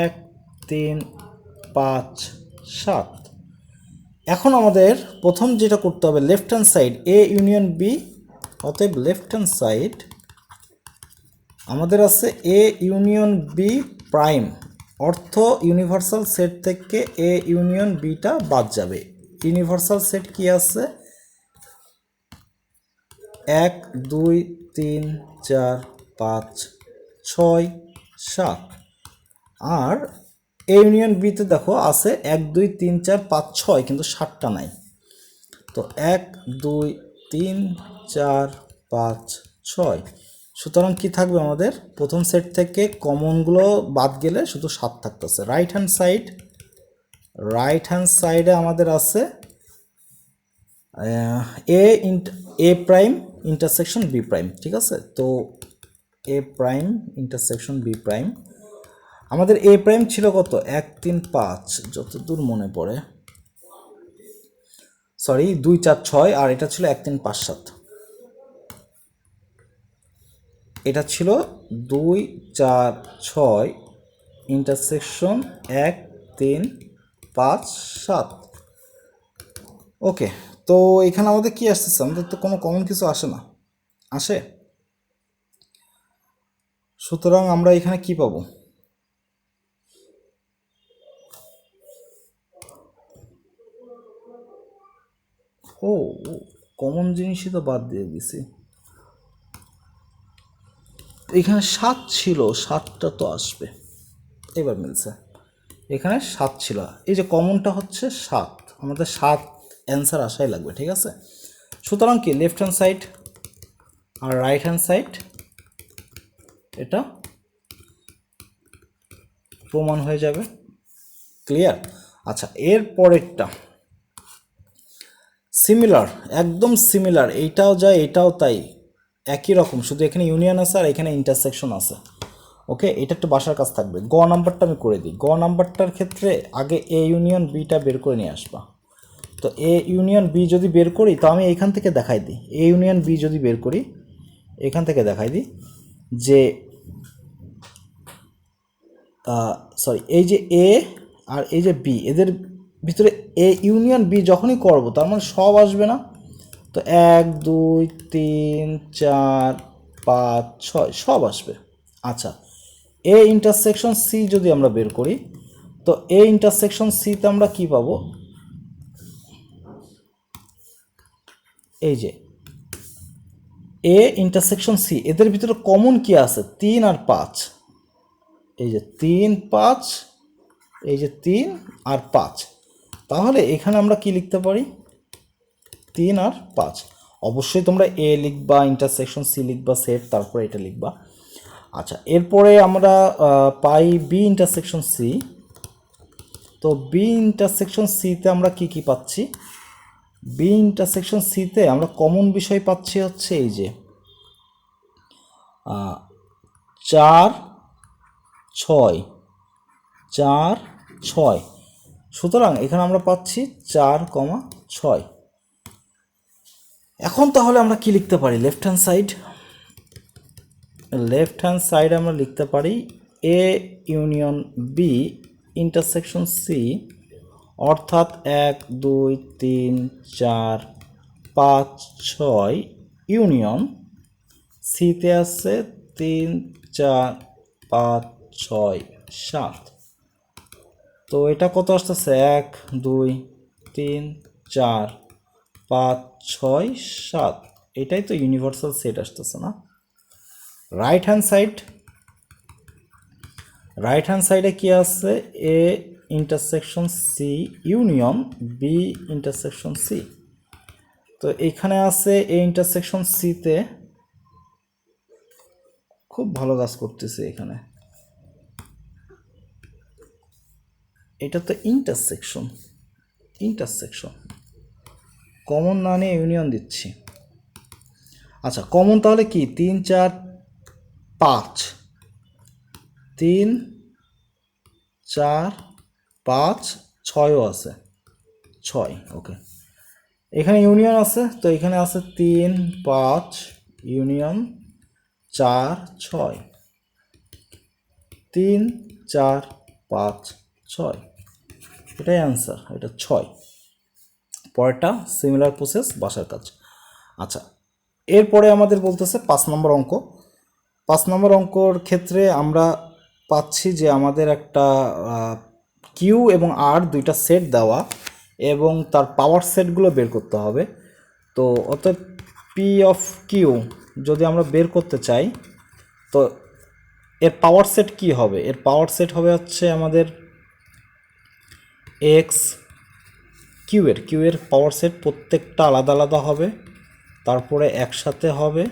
1 3 5 7। এখন আমাদের প্রথম যেটা করতে হবে left hand side A union B, অতএব লেফট হ্যান্ড সাইড আমাদের আছে এ ইউনিয়ন বি প্রাইম, অর্থ ইউনিভার্সাল সেট থেকে এ ইউনিয়ন বিটা বাদ যাবে। ইউনিভার্সাল সেট কি আছে 1 2 3 4 5 6 7, আর এ ইউনিয়ন বিতে দেখো আছে 1 2 3 4 5 6, কিন্তু 7টা নাই। তো 1 2 3 4 5 6, সুতরাং কি থাকবে আমাদের প্রথম সেট থেকে কমনগুলো বাদ গেলে শুধু 7 থাকতেছে। রাইট হ্যান্ড সাইডে আমাদের আছে এ প্রাইম ইন্টারসেকশন বি প্রাইম, ঠিক আছে। তো এ প্রাইম ইন্টারসেকশন বি প্রাইম, আমাদের এ প্রাইম ছিল কত 1 3 5, যতদূর মনে পড়ে, সরি 2 4 6, আর এটা ছিল 1 3 5 7, এটা ছিল 2 4 6 ইন্টারসেকশন 1 3 5 7। ওকে, তো এখানে আমাদের কি আসতেছে, আমাদের তো কোনো কমন কিছু আসে না, আসে। সুতরাং আমরা এখানে কি পাবো, ও কমন জিনিসই তো বাদ দিয়ে দিছি। এখানে 7 ছিল, 7টা তো আসবে, এবার মিলছে। এখানে 7 ছিল, এই যে কমনটা হচ্ছে 7, আমাদের 7 অ্যান্সার আসাই লাগবে, ঠিক আছে। সুতরাং কি লেফট হ্যান্ড সাইড আর রাইট হ্যান্ড সাইড এটা প্রমাণ হয়ে যাবে, ক্লিয়ার। আচ্ছা, এর পরেরটা সিমিলার, একদম সিমিলার, এইটাও যায় এটাও তাই, একই রকম, শুধু এখানে ইউনিয়ন আছে আর এখানে ইন্টারসেকশন আছে। ওকে, এটা একটু বাসার কাজ থাকবে। গ নাম্বারটা আমি করে দিই। গ নাম্বারটার ক্ষেত্রে আগে এ ইউনিয়ন বিটা বের করে নিয়ে আসবা। তো এ ইউনিয়ন বি যদি বের করি, তো আমি এখান থেকে দেখাই দিই, এ ইউনিয়ন বি যদি বের করি এখান থেকে দেখাই দিই যে সরি, এই যে এ আর এই যে বি, এদের ভিতরে এ ইউনিয়ন বি যখনই করব তার মানে সব আসবে না। তো 1 2 3 4 5 6 সব আসবে। আচ্ছা, এ ইন্টারসেকশন সি যদি আমরা বের করি, তো এ ইন্টারসেকশন সিতে আমরা কি পাবো, এই যে এ ইন্টারসেকশন সি, এদের ভিতরে কমন কি আছে 3 আর 5, এই যে 3 5, এই যে 3 আর 5, তাহলে এখানে আমরা কি লিখতে পারি 3 আর 5। অবশ্যই তোমরা এ লিখবা, ইন্টারসেকশন সি লিখবা সেট, তারপরে এটা লিখবা। আচ্ছা, এরপরে আমরা পাই বি ইন্টারসেকশন সি। তো বি ইন্টারসেকশন সিতে আমরা কি কি পাচ্ছি, বি ইন্টারসেকশন সিতে আমরা কমন বিষয় পাচ্ছি হচ্ছে এই যে 4 6 4 6, সুতরাং এখানে আমরা পাচ্ছি 4 6। এখন তাহলে আমরা কি লিখতে পারি, লেফট হ্যান্ড সাইডে আমরা লিখতে পারি A union B intersection C, অর্থাৎ 1 2 3 4 5 6 ইউনিয়ন সিতে আছে 3 4 5 6 7। তো এটা কত আসতেছে 1 2 3 4 5 6 7, এটাই তো ইউনিভার্সাল সেট আসতেছে না। রাইট হ্যান্ড সাইডে কি আছে A intersection C union B intersection C. তো এখানে আছে এ ইন্টারসেকশন সিতে, খুব ভালো কাজ করতেছে এখানে, এটা তো ইন্টারসেকশন কমন না নিয়ে ইউনিয়ন দিচ্ছি। আচ্ছা, কমন তাহলে কি 3 4 5, 3 4 5 6ও আছে, 6, ওকে। এখানে ইউনিয়ন আছে, তো এখানে আছে 3 5 ইউনিয়ন 4 6, 3 4 5 6, এটাই অ্যান্সার, এটা 6। পরেরটা সিমিলার প্রসেস, বাসার কাজ। আচ্ছা, এরপরে আমাদের বলতেছে 5 নম্বর অঙ্ক। 5 নম্বর অঙ্কর ক্ষেত্রে আমরা পাচ্ছি যে আমাদের একটা কিউ এবং আর দুইটা সেট দেওয়া এবং তার পাওয়ার সেটগুলো বের করতে হবে। তো অতএব পি অফ কিউ যদি আমরা বের করতে চাই, তো এর পাওয়ার সেট কি হবে, এর পাওয়ার সেট হবে হচ্ছে আমাদের এক্স কিউয়ের পাওয়ার সেট প্রত্যেকটা আলাদা আলাদা হবে, তারপরে একসাথে হবে,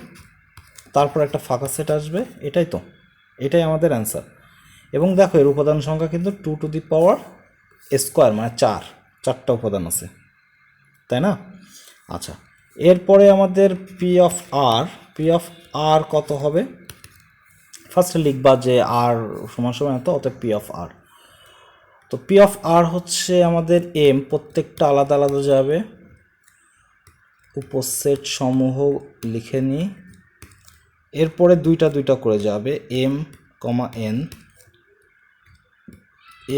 তারপর একটা ফাঁকা সেট আসবে। এটাই আমাদের অ্যান্সার। এবং দেখো এর উপাদান সংখ্যা কিন্তু 2^² মানে 4টা উপাদান আছে, তাই না? আচ্ছা, এরপরে আমাদের পি অফ আর কত হবে? ফার্স্টে লিখবা যে আর সমান সমান এত, অতএব পি অফ আর। তো পি অফ আর হচ্ছে আমাদের এম, প্রত্যেকটা আলাদা আলাদা যাবে, উপসেট সমূহ লিখে নিই। এরপরে দুইটা করে যাবে, M comma N,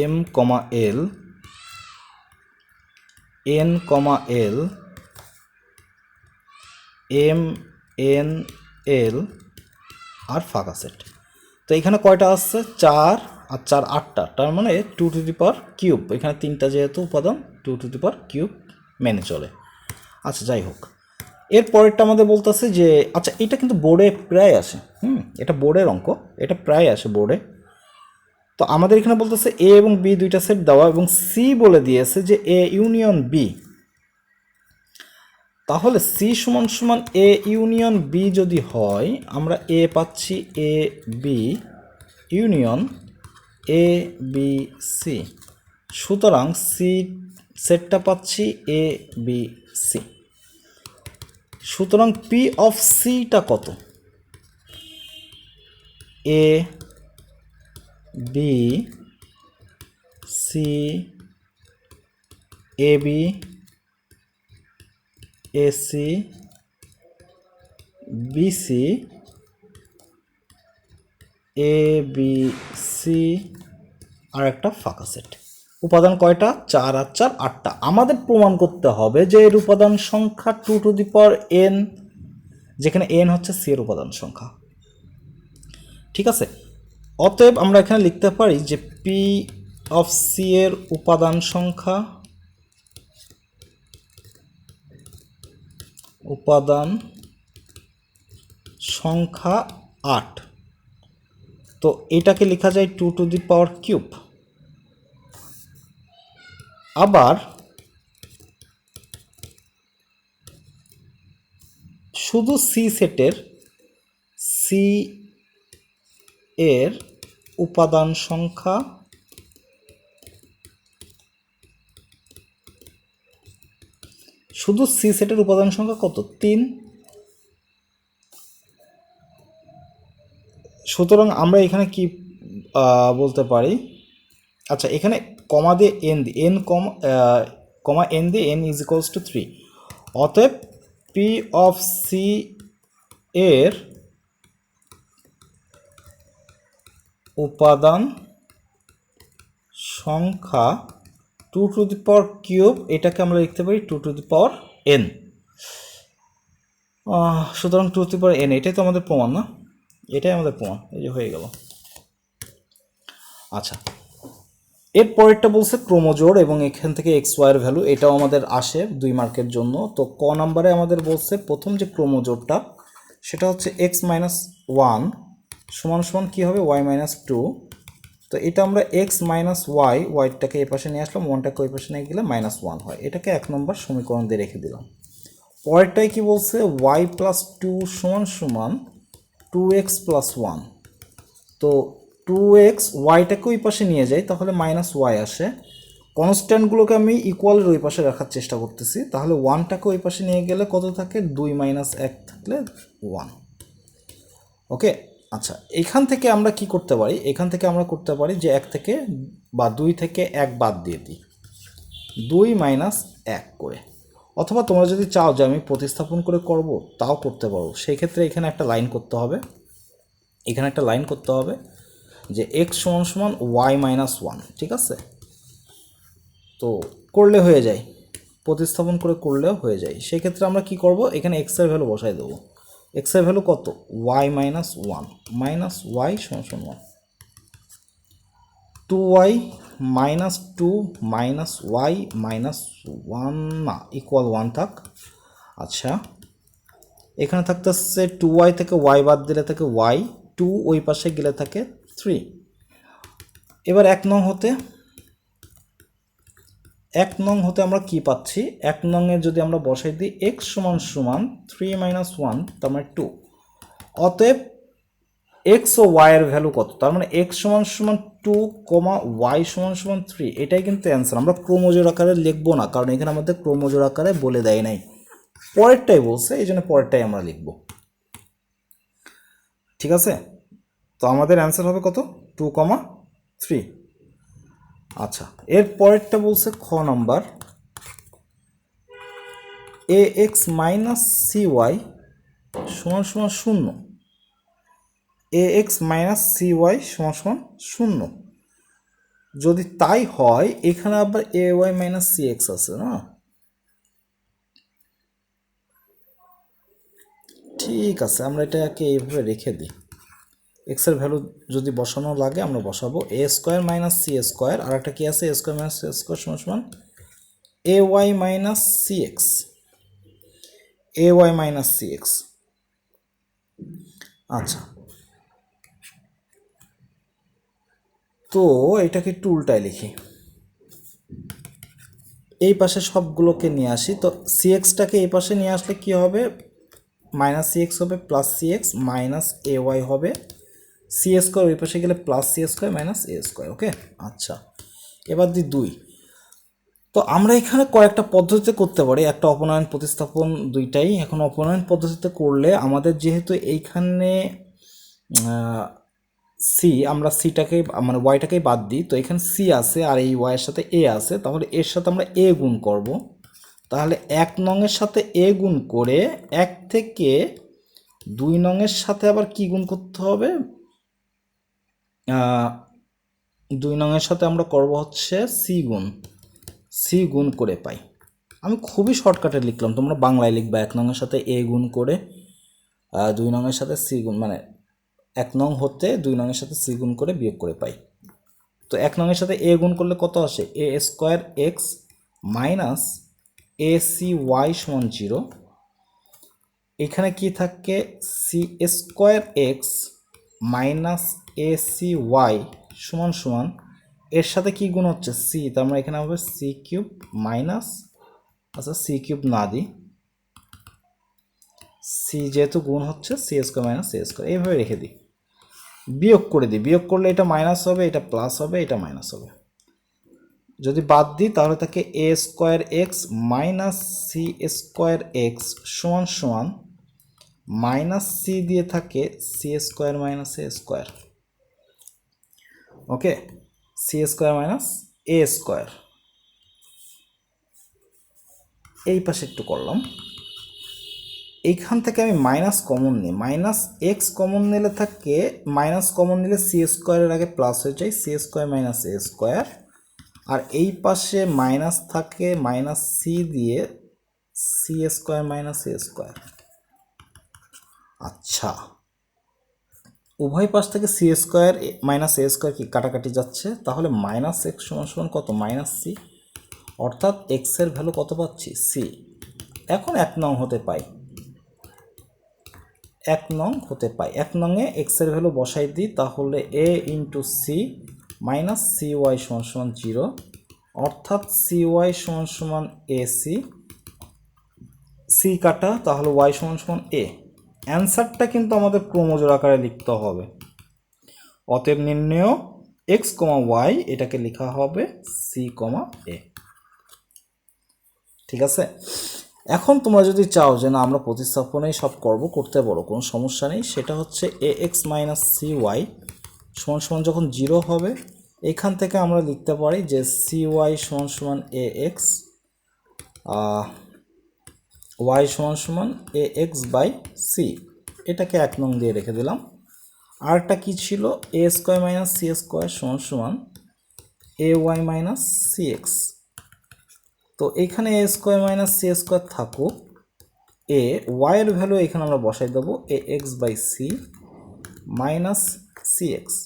M comma L, N comma L, M N L, আর ফাঁকা সেট। তো এখানে কয়টা আসছে? 4 আর 4 8টা, তার মানে 2^3। এখানে 3টা যেহেতু উপাদান, 2^3 মেনে চলে। আচ্ছা, যাই হোক, এর পরেরটা আমাদের বলতেছে যে, আচ্ছা এটা কিন্তু বোর্ডে প্রায় আসে, এটা বোর্ডের অঙ্ক, এটা প্রায় আসে বোর্ডে। তো আমাদের এখানে বলতেছে এ এবং বি দুইটা সেট দেওয়া, এবং সি বলে দিয়েছে যে এ ইউনিয়ন বি। তাহলে সি সমান সমান এ ইউনিয়ন বি যদি হয়, আমরা এ পাচ্ছি A B union A B C. সুতরাং সি সেটটা পাচ্ছি এ বি সি। সুতরাং পি অফ সিটা কত? A B C, A B, AC, BC, A B C, আর একটা ফাঁকা সেট। উপাদান কয়টা? 4 আর 4 8টা। আমাদের প্রমাণ করতে হবে যে এর উপাদান সংখ্যা 2^n, যেখানে n হচ্ছে সি এর উপাদান সংখ্যা। ঠিক আছে, অতএব আমরা এখানে লিখতে পারি যে পি অফ সি এর উপাদান সংখ্যা 8। তো এটাকে লেখা যায় 2^3। আবার শুধু সি সেটের সি এর উপাদান সংখ্যা কত? 3। সুতরাং আমরা এখানে কি বলতে পারি? আচ্ছা, এখানে কমা দিয়ে এন দিই, কমা এন দিয়ে n = 3। অতএব পি অফ সি এর উপাদান সংখ্যা 2^3, এটাকে আমরা লিখতে পারি 2^n। সুতরাং 2^n, এটাই তো আমাদের প্রমাণ, না? এটাই আমাদের প্রমাণ, এই যে হয়ে গেল। আচ্ছা, এর পরেরটা বলছে ক্রোমোজোড়, এবং এখান থেকে XY এর ভ্যালু, এটাও আমাদের আসে 2 মার্কের জন্য। তো ক নাম্বারে আমাদের বলছে প্রথম যে ক্রোমোজোড়টা, সেটা হচ্ছে x-1 সমান সমান কী হবে? y-2। তো এটা আমরা ওয়াইটাকে এই পাশে নিয়ে আসলাম, 1টাকে ওই পাশে নিয়ে গেলে -1 হয়। এটাকে 1 নম্বর সমীকরণ দিয়ে রেখে দিলাম। পরেরটাই কি বলছে? y+2 সমান সমান 2x + 1। তো 2x, ওয়াইটাকে ওই পাশে নিয়ে যাই, তাহলে -y আসে। কনস্ট্যান্টগুলোকে আমি ইকুয়ালের ওই পাশে রাখার চেষ্টা করতেছি, তাহলে 1টাকে ওই পাশে নিয়ে গেলে কত থাকে? 2 - 1 থাকলে 1। ওকে, আচ্ছা, এখান থেকে আমরা কি করতে পারি? এখান থেকে আমরা করতে পারি যে 1 থেকে বা 2 থেকে 1 বাদ দিয়ে দিই, 2 - 1 করে। অথবা তোমরা যদি চাও যে আমি প্রতিস্থাপন করে করব, তাও করতে পারো। সেই ক্ষেত্রে এখানে একটা লাইন করতে হবে, যে x সমান y-1, ঠিক আছে? তো করলে হয়ে যায়, প্রতিস্থাপন করে করলেও হয়ে যায়। সেক্ষেত্রে আমরা কি করব? এখানে x এর ভ্যালু বসাই দেবো। x এর ভ্যালু কত? y-1 -y = 1। 2y - 2 - y -1 না, ইকুয়াল 1 থাক। আচ্ছা, এখানে থাকতেছে 2y থেকে y বাদ দিলে থাকে y, 2 ওই পাশে গেলে থাকে 3। এবার 1 নং হতে এক নং হতে আমরা কি পাচ্ছি, এক নংয়ে যদি আমরা বসাই দিই এক্স সমান সমান 3 - 1 তার মানে 2, অতএব এক্স ও ওয়াই এর ভ্যালু কত, তার মানে এক্স সমান সমান 2, ওয়াই সমান সমান 3, এটাই কিন্তু অ্যান্সার। আমরা ক্রমজোড় আকারে লিখবো না, কারণ এখানে আমাদের ক্রমজোড় আকারে বলে দেয় নাই, পরেরটাই বলছে, এই জন্য পরেরটাই আমরা লিখব। ঠিক আছে, তো আমাদের অ্যান্সার হবে কত, 2, 3। আচ্ছা, এর পরেরটা বলছে খ নাম্বার, এ এক্স মাইনাস সি ওয়াই সমান সমান 0, এ এক্স মাইনাস সি ওয়াই সমান সমান 0। যদি তাই হয় এখানে আবার এ ওয়াই মাইনাস সি এক্স আছে না, ঠিক আছে, আমরা এটাকে এইভাবে রেখে দিই। এক্সের ভ্যালু যদি বসানো লাগে আমরা বসাবো এ স্কোয়ার মাইনাস সি স্কোয়ার, আর একটা কি আছে এ স্কোয়ার মাইনাস সি স্কোয়ার সমান সমান A Y minus C x, A Y minus C x. আচ্ছা, তো এটাকে একটু উল্টায় লিখি, এই পাশে সবগুলোকে নিয়ে আসি, তো সি এক্সটাকে এই পাশে নিয়ে আসলে কি হবে, মাইনাস সি এক্স হবে plus C x minus A Y হবে, সি স্কোয়ার ওই পাশে গেলে plus C square minus A square. ওকে, আচ্ছা, এবার দিই 2। তো আমরা এখানে কয়েকটা পদ্ধতিতে করতে পারি, একটা অপনয়ন প্রতিস্থাপন, দুইটাই। এখন অপনয়ন পদ্ধতিতে করলে আমাদের যেহেতু এইখানে সি, আমরা সিটাকে মানে ওয়াইটাকেই বাদ দিই, তো এখানে সি আছে আর এই ওয়াইয়ের সাথে এ আছে, তাহলে এর সাথে আমরা এ গুণ করব। তাহলে 1 নংয়ের সাথে এ গুণ করে 1 থেকে 2 নংয়ের সাথে আবার কি গুণ করতে হবে, 2 নংয়ের সাথে আমরা করব হচ্ছে সি গুণ করে পাই। আমি খুবই শর্টকাটে লিখলাম, তোমরা বাংলায় লিখবা, 1 নংয়ের সাথে এ গুণ করে 2 নংয়ের সাথে সি গুণ, মানে 1 নং হতে 2 নংয়ের সাথে সি গুণ করে বিয়োগ করে পাই। তো 1 নংয়ের সাথে এ গুণ করলে কত আসে, A square X minus A C Y সমান 0। এখানে কি থাকে, C square X minus A C Y সমান সমান, এর সাথে কি গুণ হচ্ছে সি, তার মানে এখানে হবে সি কিউব মাইনাস, আচ্ছা সি কিউব না দিই, সি যেহেতু গুণ হচ্ছে C square minus C square, এইভাবে রেখে দিই। বিয়োগ করে দিই, বিয়োগ করলে এটা মাইনাস হবে, এটা প্লাস হবে, এটা মাইনাস হবে। যদি বাদ দিই তাহলে থাকে A square X minus C square X সমান সমান মাইনাস সি দিয়ে থাকে C square minus A square. Okay, C square minus A square. এই পাশে একটু করলাম, এইখান থেকে আমি মাইনাস কমন নিই, মাইনাস এক্স কমন নিলে থাকে, মাইনাস কমন নিলে সি স্কোয়ারের আগে প্লাস হয়ে যায়, C square minus A square, আর এই পাশে মাইনাস থাকে, মাইনাস সি দিয়ে C square minus A square. আচ্ছা, উভয় পাশ থেকে C square minus A square কি কাটাকাটি যাচ্ছে, তাহলে মাইনাস এক্স সমান সমান কত, মাইনাস সি, অর্থাৎ এক্সের ভ্যালু কত পাচ্ছি, সি। এখন 1 নং হতে পাই, 1 নং হতে পাই, 1 নংয়ে এক্সের ভ্যালু বসাই দিই, তাহলে A into C minus C Y সমান সমান 0, অর্থাৎ সি ওয়াই সমান সমান এ সি, সি কাটা, তাহলে ওয়াই সমান সমান এ। অ্যান্সারটা কিন্তু আমাদের ক্রমজোড় আকারে লিখতে হবে, অতএব নির্ণেয় এক্স কমা ওয়াই, এটাকে লেখা হবে সি কমা এ। ঠিক আছে, এখন তোমরা যদি চাও যে না আমরা প্রতিস্থাপনেই সব করতে পারো, কোনো সমস্যা নেই, সেটা হচ্ছে এ এক্স মাইনাস সি ওয়াই সমান সমান যখন 0 হবে, এখান থেকে আমরা লিখতে পারি যে সি ওয়াই সমান সমান এ এক্স, ওয়াই সমান সমান এ এক্স বাই সি, এটাকে 1 নং দিয়ে রেখে দিলাম। আরটা কি ছিল, A square minus C square সমান সমান A Y minus C X. তো এখানে A square minus C square থাকুক, এ ওয়াইয়ের ভ্যালু এখানে আমরা বসাই দেবো A X by C minus C X.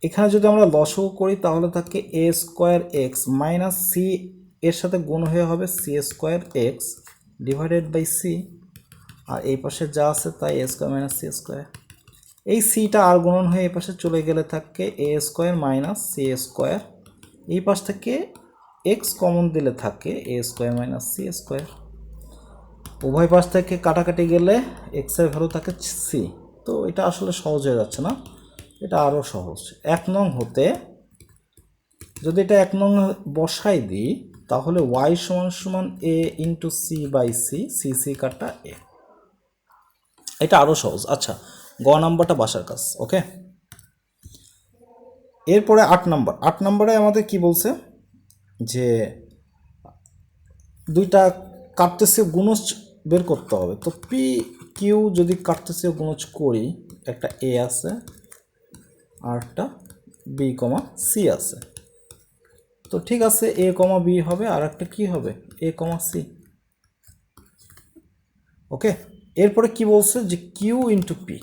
এখানে যদি আমরা লসও করি তাহলে থাকে A square X minus C, এর সাথে গুণ হয়ে হবে C square X divided by C, আর এই পাশে যা আছে তাই A square minus C square. এই সিটা আর গুণন হয়ে এই পাশে চলে গেলে থাকে A square minus C square, এই পাশ থেকে এক্স কমন দিলে থাকে A square minus C square. উভয় পাশ থেকে কাটাকাটি গেলে এক্সের ভ্যালু থাকে সি। তো এটা আসলে সহজ হয়ে যাচ্ছে না, এটা আরও সহজ। 1 নং হতে যদি এটা 1 নং বসাই দিই তাহলে ওয়াই সমান সমান A into C by C, C C কাটা এ। এটা আরও সহজ। আচ্ছা, গ নাম্বারটা বাসার কাজ। ওকে, এরপরে 8 নাম্বার। 8 নাম্বারে আমাদের কি বলছে যে দুইটা কার্তেসীয় গুণজ বের করতে হবে। তো পি কিউ যদি কার্তেসীয় গুণজ করি, একটা এ আছে আর একটা বি কমা সি আছে। তো ঠিক আছে, এ কমা বি হবে আর একটা কী হবে, এ কমা সি। ওকে, এরপরে কি বলছে যে কিউ ইন্টু পি।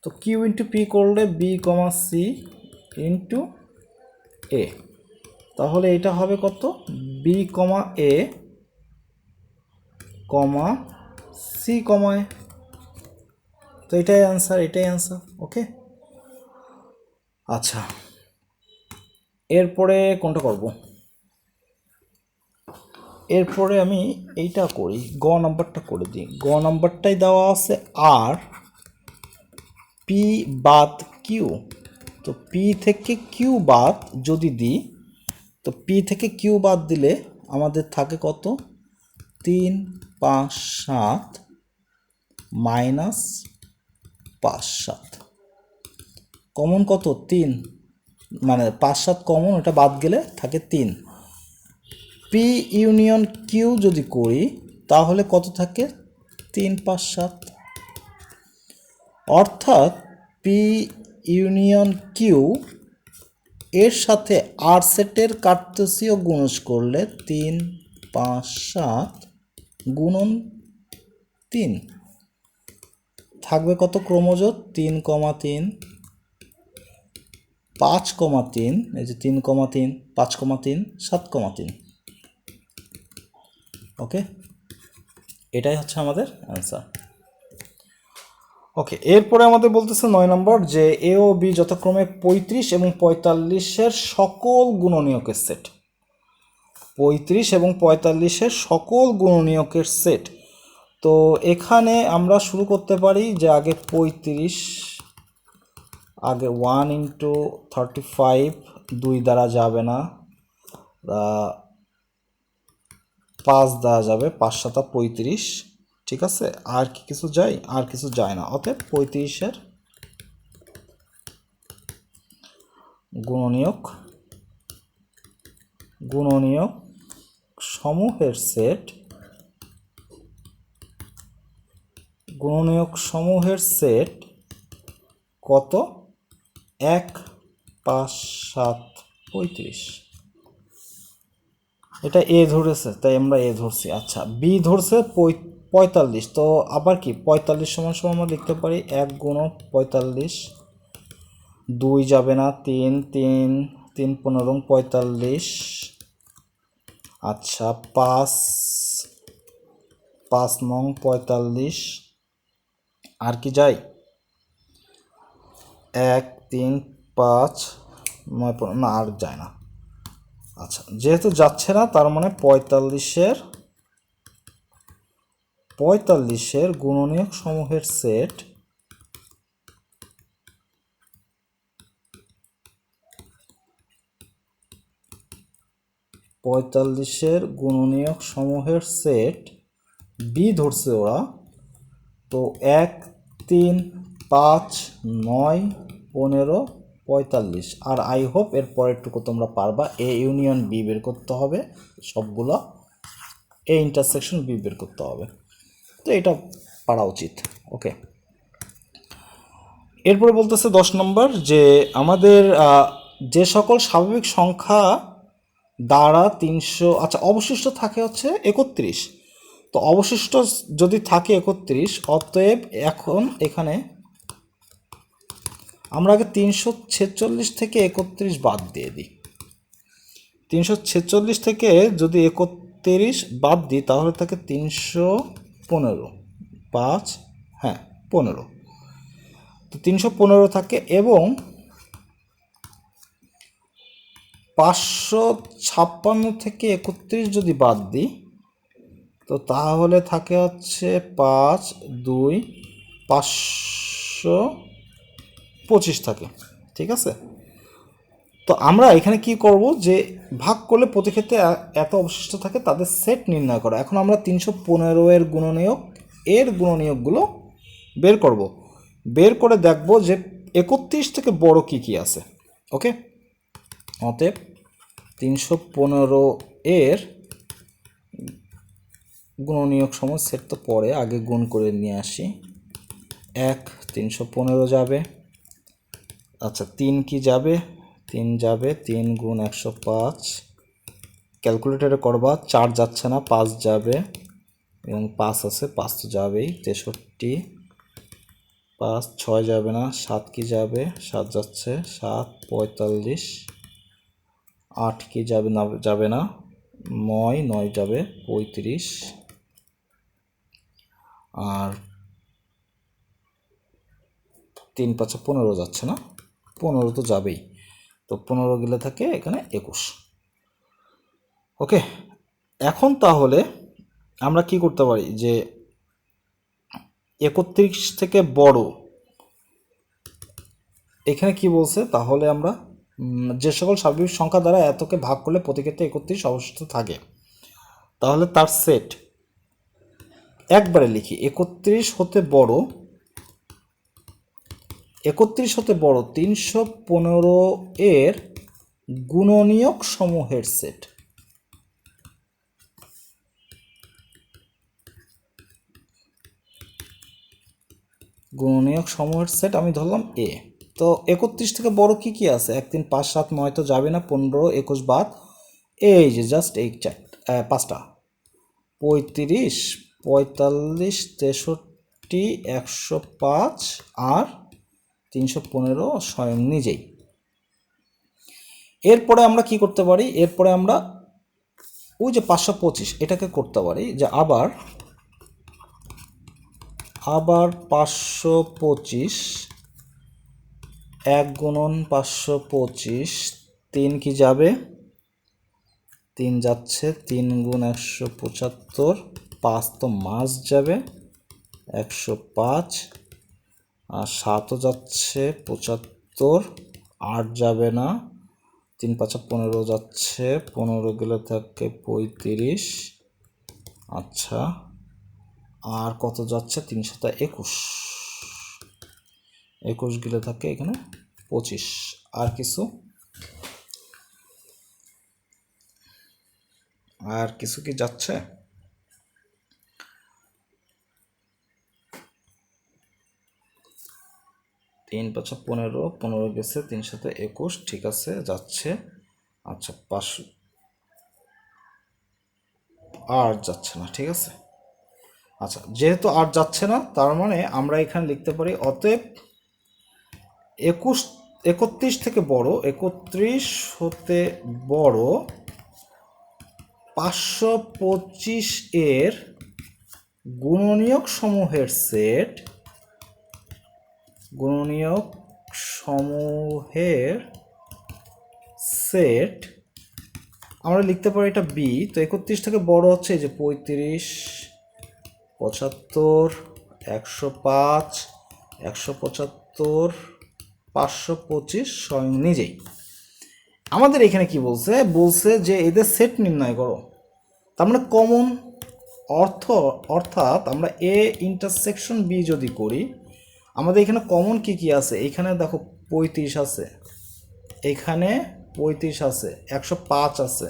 তো কিউ ইন্টু পি করলে বি কমা সি ইন্টু এ, তাহলে এটা হবে কত, বি কমা এ কমা সি কমা এ। তো এটাই অ্যান্সার, এটাই অ্যান্সার। ওকে, আচ্ছা এরপরে কোনটা করব, এরপরে আমি এইটা করি, গ নাম্বারটা করে দিই। গ নাম্বারটাই দেওয়া আছে আর পি বাদ কিউ। তো পি থেকে কিউ বাদ যদি দিই, তো পি থেকে কিউ বাদ দিলে আমাদের থাকে কত, 3 5 7 মাইনাস 5 7। কমন কত, 3, মানে 5 7 কমন, ওটা বাদ গেলে থাকে 3। পি ইউনিয়ন কিউ যদি করি তাহলে কত থাকে, 3 5 7। অর্থাৎ পি ইউনিয়ন কিউ এর সাথে আর সেটের কার্তেসীয় গুণজ করলে 3 5 7 গুণন 3 থাকবে কত, ক্রমজোট 3 3 5 3, এই যে 3 3 5 3 7 3। ওকে, এটাই হচ্ছে আমাদের অ্যান্সার। ওকে, এরপরে আমাদের বলতেছে 9 নম্বর যে এ ও বি যথাক্রমে 35 এবং 45-এর সকল গুণনীয়কের সেট। 35 এবং 45-এর সকল গুণনীয়কের সেট। তো এখানে আমরা শুরু করতে পারি যে আগে 35, আগে 1 ইন্টু 35, 2 দ্বারা যাবে না, 5 দ্বারা যাবে, 5 7 35। ঠিক আছে, আর কি কিছু যায়, আর কিছু যায় না। অতএব 35-এর গুণনীয়ক সমূহের সেট, গুণনীয়ক সমূহের সেট কত, 1 5 7 35। এটা এ ধরেছে তাই আমরা এ ধরছি। আচ্ছা, বি ধরছে 45। তো আবার কি 45 সমান সমান আমরা লিখতে পারি 1 গুণক 45, 2 যাবে না, 3 3 3 15 45। আচ্ছা, 5 5 নং 45, আর কি যাই, 1 3 5 9 15, না আর যায় না। আচ্ছা, যেহেতু যাচ্ছে না তার মানে 45-এর গুণনীয়ক সমূহের সেট, গুণনীয়ক সমূহের সেট বি ধরছে ওরা। তো 1 3 5 9 15 45। আর আই হোপ এর পরেরটুকু তোমরা পারবা, এ ইউনিয়ন বি বের করতে হবে সবগুলো, এ ইন্টারসেকশন বি বের করতে হবে। তো এটা পারা উচিত। ওকে, এরপরে বলতেছে 10 নম্বর যে আমাদের যে সকল স্বাভাবিক সংখ্যা দ্বারা 300, আচ্ছা অবশিষ্ট থাকে হচ্ছে 31। তো অবশিষ্ট যদি থাকে 31, অতএব এখন এখানে আমরা আগে 346 থেকে 31 বাদ দিয়ে দিই। 346 থেকে যদি 31 বাদ দিই তাহলে থাকে 315, 5 হ্যাঁ 15। তো 315 থাকে এবং 556 থেকে 31 যদি বাদ দিই তো তাহলে থাকে হচ্ছে 5 2 525 থাকে, ঠিক আছে। তো আমরা এখানে কি করব যে ভাগ করলে প্রতি ক্ষেত্রে এত অবশিষ্ট থাকে, তাদের সেট নির্ণয় করা। এখন আমরা 315 এর গুণনীয়ক এর গুণনীয়কগুলো বের করব, বের করে দেখব যে 31 থেকে বড় কি কি আছে। ওকে, অতএব 315 এর গুণনীয়ক সময় সেট তো পরে, আগে গুণ করে নিয়ে আসি। 1 315 যাবে, আচ্ছা 3 কি যাবে, 3 যাবে, 3 গুণ 105, ক্যালকুলেটারে করবা, 4 যাচ্ছে না, 5 যাবে এবং 5 আছে, 5 তো যাবেই, 63, 5 6 যাবে না, 7 কি যাবে, 7 যাচ্ছে, 7 45, 8 কি যাবে না, যাবে না, 9 9 যাবে, 35, আর 3 5 15 যাচ্ছে না, 15 তো যাবেই, তো 15 গেলে থাকে এখানে 21। ওকে, এখন তাহলে আমরা কি করতে পারি যে 31 থেকে বড় এখানে কি বলছে, তাহলে আমরা যে সকল স্বাভাবিক সংখ্যা দ্বারা এতকে ভাগ করলে প্রতি ক্ষেত্রে 31 অবশিষ্ট থাকে, তাহলে তার সেট একবারে লিখি। 31 হতে বড় 315 এর গুণনীয়ক সমূহের সেট। গুণনীয়ক সমূহের সেট আমি ধরলাম এ। তো 31 থেকে বড় কি কি আছে, 1 3 5 7 9 তো যাবে না, 15 21 বাদ, এই যে জাস্ট এই 5টা, 35 45 63 105 আর 315 স্বয়ং নিজেই। এরপরে আমরা কি করতে পারি, এরপরে আমরা ওই যে 525 এটাকে করতে পারি যে আবার 525, 1 গুণন 525, 3 কি যাবে, 3 যাচ্ছে, 3 গুণ 175, 5 তো মাস যাবে, 105, আর 7ও যাচ্ছে 75, 8 যাবে না, 3 5 15 যাচ্ছে, 15 গেলে থাকে 35, আচ্ছা আর কত যাচ্ছে, 3 7 21, 21 গেলে থাকে এখানে 25, আর কিছু কি যাচ্ছে, 3 5 15, 15 গেছে, 3 7 21, ঠিক আছে যাচ্ছে, আচ্ছা 5 আর যাচ্ছে না, ঠিক আছে। আচ্ছা যেহেতু আর যাচ্ছে না, তার মানে আমরা এখানে লিখতে পারি অতএব 31 থেকে বড়, 31 হতে বড় 525 এর গুণনীয়ক সমূহের সেট, গুণনীয়ক সমূহের সেট আমরা লিখতে পারি এটা বি। তো 31 থেকে বড় হচ্ছে এই যে 35 75 105 175 525 স্বয়ং নিজেই। আমাদের এখানে কি বলছে, বলছে যে এদের সেট নির্ণয় করো, তার মানে কমন অর্থাৎ আমরা এ ইন্টারসেকশন বি যদি করি, আমাদের এখানে কমন কি কি আছে, এখানে দেখো 35 আছে, এখানে 35 আছে, 105 আছে,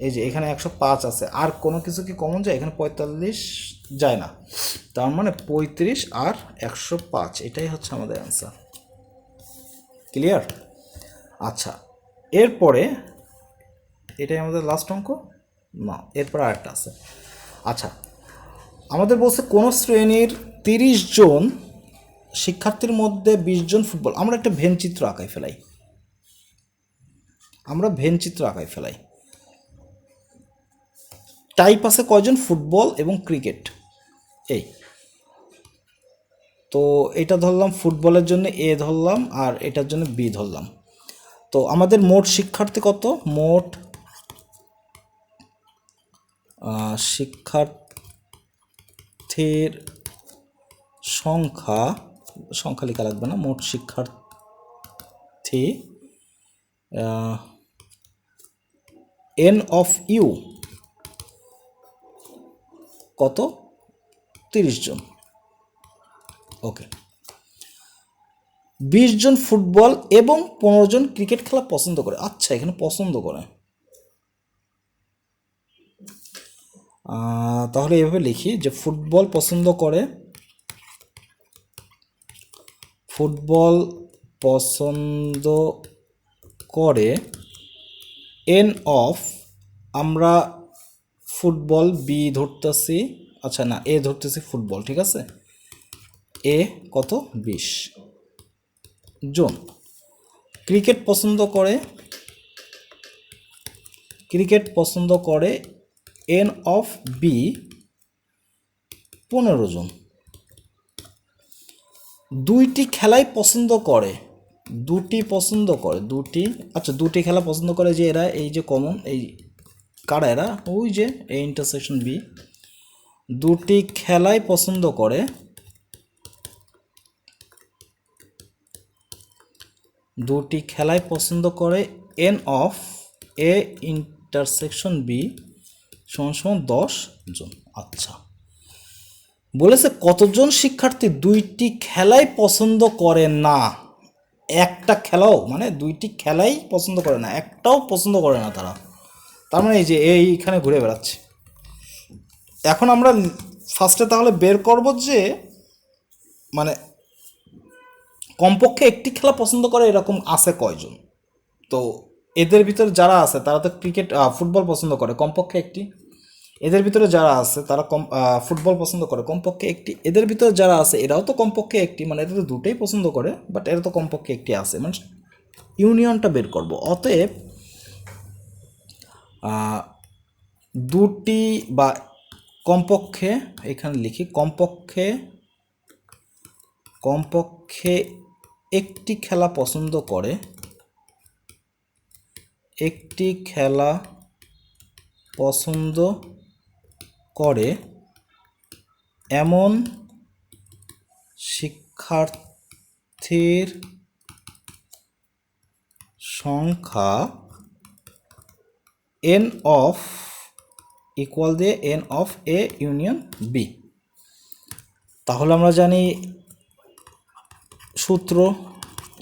এই যে এখানে 105 আছে, আর কোনো কিছু কি কমন যায়, এখানে 45 যায় না, তার মানে 35 আর 105, এটাই হচ্ছে আমাদের অ্যান্সার। ক্লিয়ার? আচ্ছা এরপরে এটাই আমাদের লাস্ট অঙ্ক না, এরপর আরেকটা আছে। আচ্ছা আমাদের বলছে কোন শ্রেণীর 30 জন শিক্ষার্থীর মধ্যে 20 জন ফুটবল, আমরা একটা ভেনচিত্র আঁকাই ফেলাই, টাইপ আছে কয়জন, ফুটবল এবং ক্রিকেট, এই তো এটা ধরলাম ফুটবলের জন্য এ ধরলাম, আর এটার জন্য বি ধরলাম। তো আমাদের মোট শিক্ষার্থী কত? মোট শিক্ষার্থীর সংখ্যা লেখা লাগবে না, মোট শিক্ষার্থী এন অফ ইউ কত? 30 জন। ওকে, 20 জন ফুটবল এবং 15 জন ক্রিকেট খেলা পছন্দ করে। আচ্ছা, এখানে পছন্দ করে, তাহলে এভাবে লিখি যে ফুটবল পছন্দ করে, এন অফ, আমরা ফুটবল বি ধরতেছি, আচ্ছা না এ ধরতেছি ফুটবল, ঠিক আছে, এ কত? 20 জন। ক্রিকেট পছন্দ করে এন অফ বি 15 জন। দুটি খেলাই পছন্দ করে, দুটি খেলা পছন্দ করে, যে এরা এই যে কমন, এই কারা এরা? ওই যে এ ইন্টারসেকশন বি, দুটি খেলাই পছন্দ করে, n of A intersection B সমান 10 জন। আচ্ছা, বলেছে কতজন শিক্ষার্থী দুইটি খেলাই পছন্দ করে না? একটা খেলাও, মানে দুইটি খেলাই পছন্দ করে না, একটাও পছন্দ করে না তারা, তার মানে এই যে এইখানে ঘুরে বেড়াচ্ছে। এখন আমরা ফার্স্টে তাহলে বের করব যে মানে কমপক্ষে একটি খেলা পছন্দ করে এরকম আছে কয়জন। তো এদের ভিতরে যারা আছে তারা তো ফুটবল পছন্দ করে কমপক্ষে একটি, এদের ভিতরে যারা আছে তারা ফুটবল পছন্দ করে কমপক্ষে একটি, এদের ভিতরে যারা আছে এরাও তো কমপক্ষে একটি, মানে এরা তো দুটোই পছন্দ করে, বাট এরা তো কমপক্ষে একটি আছে, মানে ইউনিয়নটা বের করব। অতএব দুটি বা কমপক্ষে, এখানে লিখি কমপক্ষে একটি খেলা পছন্দ করে, এমন শিক্ষার্থীর সংখ্যা এন অফ ইকুয়াল দিয়ে N of A union B. তাহলে আমরা জানি সূত্র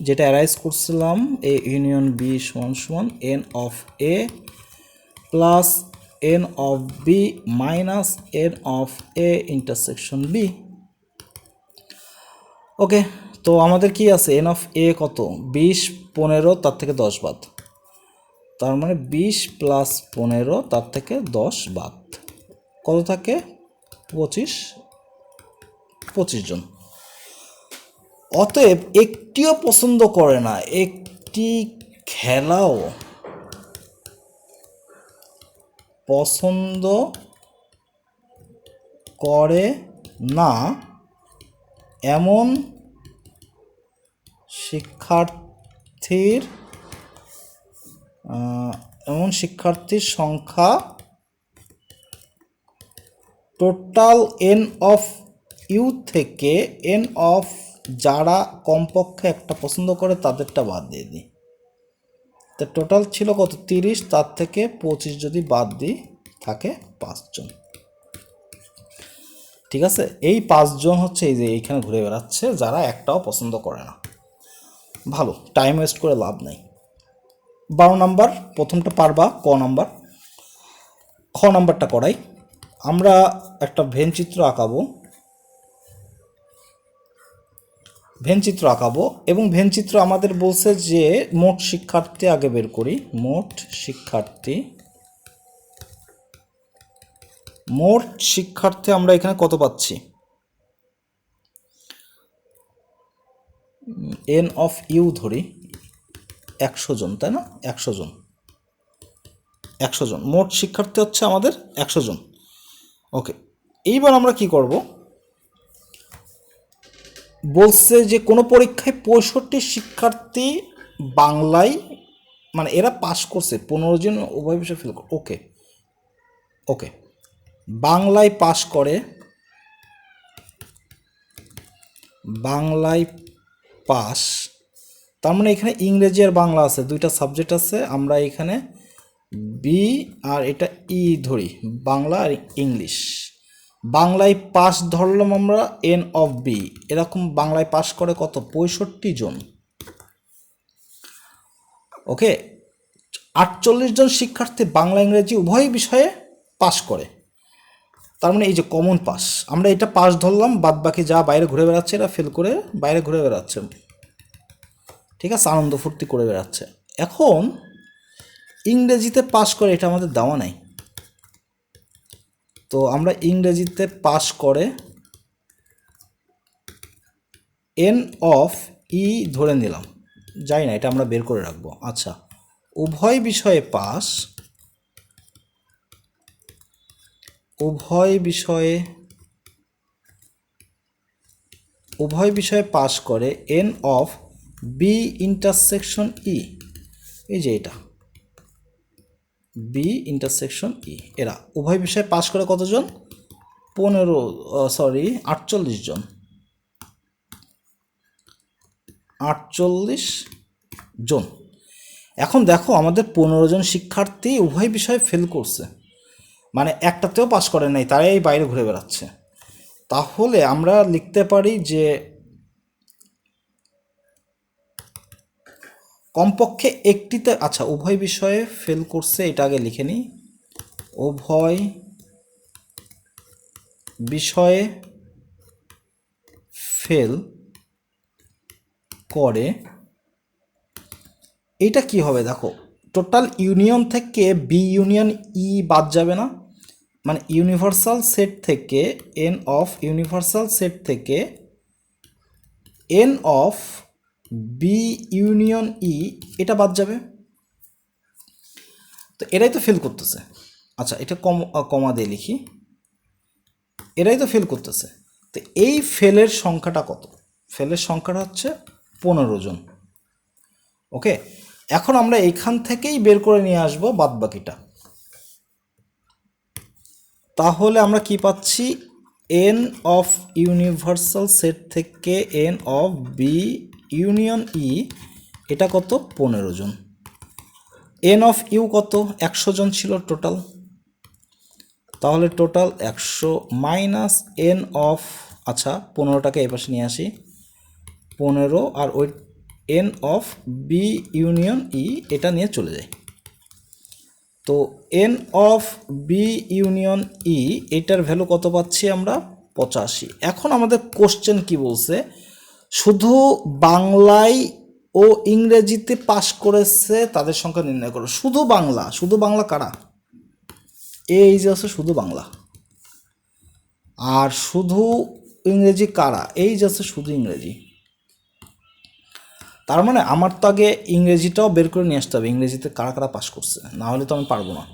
যেটা অ্যারাইজ করছিলাম, এ ইউনিয়ন বি সমান N of A plus N of B minus N of A intersection B. Okay, তো আমাদের কি আছে? এন অফ এ কত? 20, 15, তার থেকে 10 বাদ, তার মানে 20 প্লাস 15 তার থেকে 10 বাদ, কত থাকে? 25 জন। অতএব একটিও পছন্দ করে না, একটি খেলাও পছন্দ করে না এমন শিক্ষার্থীর সংখ্যা টোটাল এন অফ ইউ থেকে এন অফ যারা কমপক্ষে একটা পছন্দ করে তাদেরটা বাদ দিয়ে দিই। তো টোটাল ছিল কত? 30, তার থেকে 25 যদি বাদ দিই থাকে 5 জন। ঠিক আছে, এই 5 জন হচ্ছে এই যে এইখানে ঘুরে বেড়াচ্ছে, যারা একটাও পছন্দ করে না। ভালো, টাইম ওয়েস্ট করে লাভ নেই। 12 নাম্বার, প্রথমটা পারবা। ক নাম্বার, খ নাম্বারটা করাই। আমরা একটা ভেনচিত্র আঁকাবো এবং ভেনচিত্র আমাদের বলছে যে মোট শিক্ষার্থী আগে বের করি। মোট শিক্ষার্থী আমরা এখানে কত পাচ্ছি? এন অফ ইউ ধরি 100 জন, তাই না? 100 জন মোট শিক্ষার্থী হচ্ছে আমাদের 100 জন। ওকে, এইবার আমরা কি করব? বলছে যে কোনো পরীক্ষায় 65 শিক্ষার্থী বাংলায় মানে এরা পাস করছে 15 জন উভয় বিষয়ে ফেল করে। ওকে ওকে, বাংলায় পাস করে, বাংলায় পাস, তার মানে এখানে ইংরেজি আর বাংলা আছে, দুইটা সাবজেক্ট আছে। আমরা এখানে বি আর এটা ই ধরি, বাংলা আর ইংলিশ। বাংলায় পাস ধরলাম আমরা এন অফ বি, এরকম বাংলায় পাস করে কত? 65 জন। ওকে, 48 জন শিক্ষার্থী বাংলা ইংরেজি উভয় বিষয়ে পাস করে। তার মানে এই যে কমন পাস, আমরা এটা পাস ধরলাম, বাদ বাকি যা বাইরে ঘুরে বেড়াচ্ছে এরা ফেল করে বাইরে ঘুরে বেড়াচ্ছে, ঠিক আছে, আনন্দ ফুর্তি করে বেড়াচ্ছে। এখন ইংরেজিতে পাস করে এটা আমাদের দেওয়া নাই, তো আমরা ইংরেজিতে পাস করে এন অফ ই ধরে নিলাম, যাই না, এটা আমরা বের করে রাখবো। আচ্ছা, উভয় বিষয়ে পাস, উভয় বিষয়ে পাস করে এন অফ বি ইন্টারসেকশন ই, এই যে এটা বি ইন্টারসেকশন ই, এরা উভয় বিষয়ে পাস করে কতজন? 48 জন, 48 জন। এখন দেখো আমাদের 15 জন শিক্ষার্থী উভয় বিষয়ে ফেল করছে, মানে একটাতেও পাস করে নাই, তারাই বাইরে ঘুরে বেড়াচ্ছে। তাহলে আমরা লিখতে পারি যে কমপক্ষে একটিতে, আচ্ছা উভয় বিষয়ে ফেল করছে, এটা আগে লিখে নিই, উভয় বিষয়ে ফেল করে, এটা কি হবে দেখো, টোটাল ইউনিয়ন থেকে বি ইউনিয়ন ই বাদ যাবে না, মানে ইউনিভার্সাল সেট থেকে এন অফ ইউনিভার্সাল সেট থেকে এন অফ বি ইউনিয়ন ই এটা বাদ যাবে, তো এরাই তো ফেল করতেছে। আচ্ছা এটা কমা দিয়ে লিখি, এরাই তো ফেল করতেছে। তো এই ফেলের সংখ্যাটা কত? ফেলের সংখ্যাটা হচ্ছে 15 জন। ওকে, এখন আমরা এখান থেকেই বের করে নিয়ে আসবো বাদ বাকিটা। তাহলে আমরা কি পাচ্ছি? এন অফ ইউনিভার্সাল সেট থেকে এন অফ বি ইউনিয়ন ই এটা কত? 15 জন। এন অফ ইউ কত? 100 জন ছিল টোটাল, তাহলে টোটাল 100 মাইনাস এন অফ, আচ্ছা 15টাকে এই পাশে নিয়ে আসি, 15 আর ওই এন অফ বি ইউনিয়ন ই এটা নিয়ে চলে যায়। তো এন অফ বি ইউনিয়ন ই এটার ভ্যালু কত পাচ্ছি আমরা? 85। এখন আমাদের কোশ্চেন কি বলছে? শুধু বাংলায় ও ইংরেজিতে পাস করেছে তাদের সংখ্যা নির্ণয় করো। শুধু বাংলা, শুধু বাংলা কারা? এই যে আছে শুধু বাংলা। আর শুধু ইংরেজি কারা? এই যে আছে শুধু ইংরেজি। তার মানে আমার তো আগে ইংরেজিটাও বের করে নিয়ে আসতে হবে, ইংরেজিতে কারা কারা পাস করছে, না হলে তো আমি পারবো না।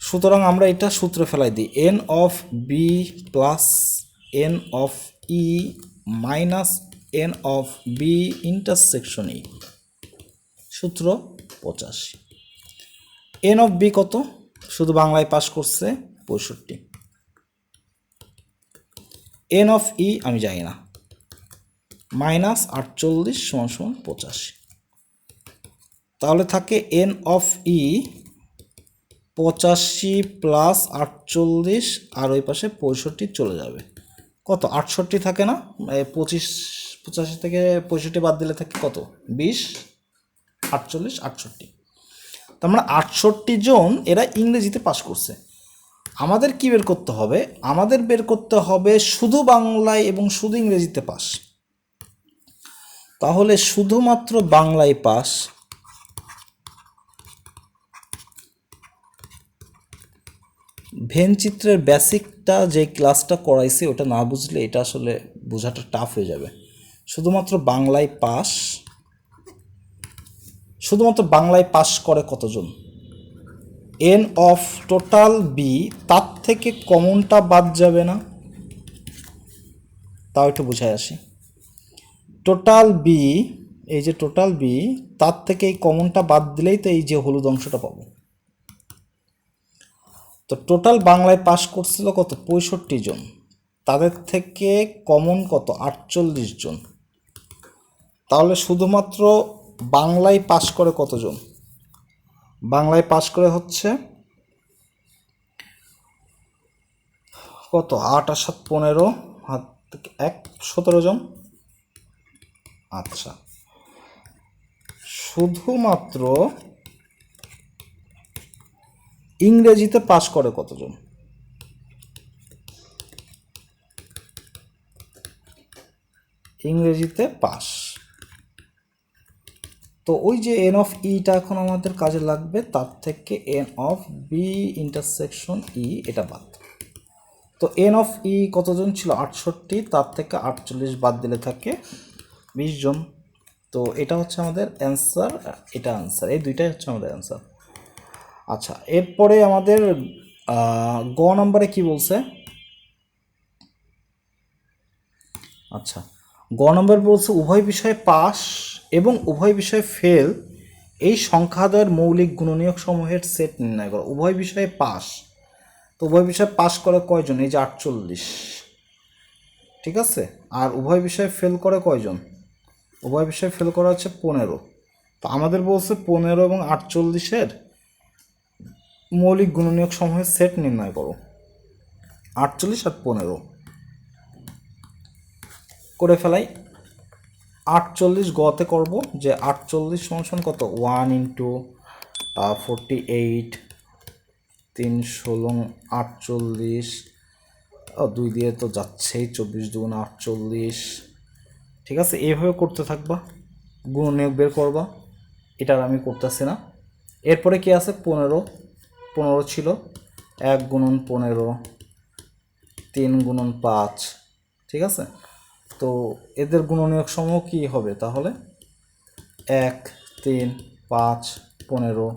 সুতরাং আমরা এটা সূত্রে ফেলাই দিই, N of B plus N of E minus N of B intersection E, সূত্র 85। এন অফ বি কত? শুধু বাংলায় পাস করছে 65। এন অফ ই আমি জানি না, মাইনাস 48 সমান সমান 85। তাহলে থাকে এন অফ ই 85 প্লাস 48 আর ওই পাশে 65 চলে যাবে, কত? 68 থাকে না? 85 থেকে 65 বাদ দিলে থাকে কত? 20, 48, 68। তার মানে 68 জন এরা ইংরেজিতে পাস করছে। আমাদের কি বের করতে হবে? আমাদের বের করতে হবে শুধু বাংলায় এবং শুধু ইংরেজিতে পাস। তাহলে শুধুমাত্র বাংলায় পাস ভেন চিত্রের বেসিকটা যে ক্লাসটা করাইছে ওটা না বুঝলে এটা আসলে বোঝাটা টাফ হয়ে যাবে। শুধুমাত্র বাংলায় পাস, শুধুমাত্র বাংলায় পাস করে কতজন? এন অফ টোটাল বি, তার থেকে কমনটা বাদ যাবে না? তাও একটু বুঝাই আসি। টোটাল বি এই যে টোটাল বি, তার থেকে এই কমনটা বাদ দিলেই তো এই যে হলুদ অংশটা পাবো। তো টোটাল বাংলায় পাশ করছিল কত? 65 জন। তাদের থেকে কমন কত? 48 জন। তাহলে শুধুমাত্র বাংলায় পাশ করে কতজন? বাংলায় পাশ করে হচ্ছে কত? 8 আর 7 15, হাত থেকে 1 17 জন। আচ্ছা, শুধুমাত্র ইংরেজিতে পাশ করে কতজন? ইংরেজিতে পাস, তো ওই যে এন অফ ইটা এখন আমাদের কাজে লাগবে, তার থেকে এন অফ বি ইন্টারসেকশন ই এটা বাদ। তো এন অফ ই কতজন ছিল? 68, তার থেকে 48 বাদ দিলে থাকে 20 জন। তো এটা হচ্ছে আমাদের অ্যান্সার, এটা অ্যান্সার, এই দুইটাই হচ্ছে আমাদের অ্যান্সার। আচ্ছা, এরপরে আমাদের গ নাম্বারে কি বলছে? আচ্ছা, গ নম্বর বলছে উভয় বিষয়ে পাস এবং উভয় বিষয়ে ফেল এই সংখ্যাদ্বয়ের মৌলিক গুণনীয়ক সমূহের সেট নির্ণয় করো। উভয় বিষয়ে পাস, তো উভয় বিষয়ে পাস করে কয়জন? এই যে 48, ঠিক আছে। আর উভয় বিষয়ে ফেল করে কয়জন? উভয় বিষয়ে ফেল করা হচ্ছে 15। তো আমাদের বলছে 15 এবং 48-এর মৌলিক গুণনীয়ক সমূহের সেট নির্ণয় করো। 48 আর 15 করে ফেলাই। 48 গতে করব, যে 48 সমান কত? 1 ইন্টু 48, 3 16 48, 2 দিয়ে তো যাচ্ছেই, 24 2 48। ঠিক আছে, এইভাবে করতে থাকবা, গুণনীয়ক বের করবা। এটা আমি করতেছি না। এরপরে কি আছে? 15 ছিল, 1 গুণন 15, 3 গুণন 5, ঠিক আছে। তো এদের গুণনীয়ক সমূহ কি হবে তাহলে? 1 3 5 15,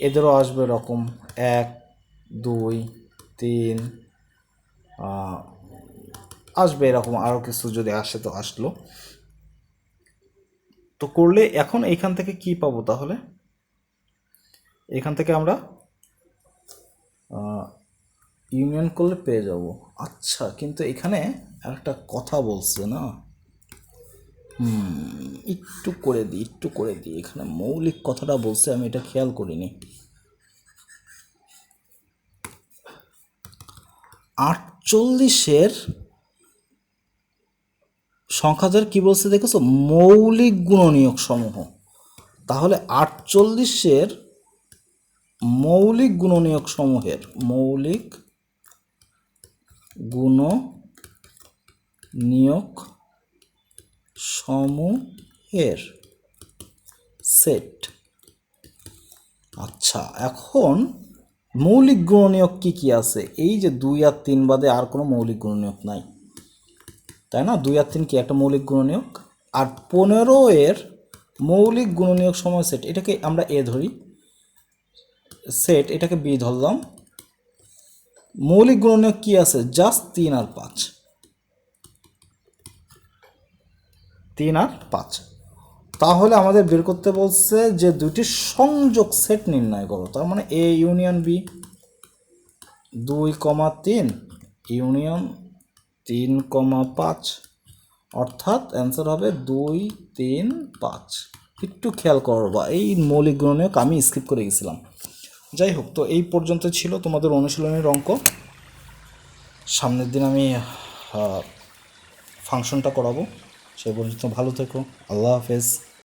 এদেরও আসবে এরকম 1 2 3, আসবে এরকম আরও কিছু, যদি আসে তো আসলো। তো করলে এখন এইখান থেকে কি পাবো তাহলে? এখান থেকে আমরা ইউনিয়ন করলে পেয়ে যাব। আচ্ছা, কিন্তু এখানে একটা কথা বলছে না, একটু করে দিই, এখানে মৌলিক কথাটা বলছে, আমি এটা খেয়াল করিনি। 48-এর সংখ্যাদের কি বলছে দেখেছো? মৌলিক গুণনীয়ক সমূহ। তাহলে 48-এর মৌলিক গুণনীয়ক সমূহের সেট। আচ্ছা, এখন মৌলিক গুণনীয়ক কি কি আছে? এই যে 2 আর 3 বাদে আর কোনো মৌলিক গুণনীয়ক নাই, তাই না? 2 আর 3 কি একটা মৌলিক গুণনীয়ক? আর 15-এর মৌলিক গুণনীয়ক সমূহ সেট, এটাকে আমরা এ ধরি, সেট, এটাকে বি ধরলাম। মৌলিক গুণনীয়ক কি আছে? জাস্ট 3 আর 5, 3 আর 5। তাহলে আমাদের বের করতে বলছে যে দুইটি সংযোগ সেট নির্ণয় করো। তার মানে এ ইউনিয়ন বি, 2,3 ইউনিয়ন 3,5, অর্থাৎ অ্যান্সার হবে 2 3 5। একটু খেয়াল করবা, এই মৌলিক গুণনীয়ক আমি স্কিপ করে গেছিলাম। যাই হোক, তো এই পর্যন্ত ছিল তোমাদের অনুশীলনের অঙ্ক। সামনের দিন আমি ফাংশনটা করাবো। সে পর্যন্ত ভালো থেকো, আল্লাহ হাফেজ।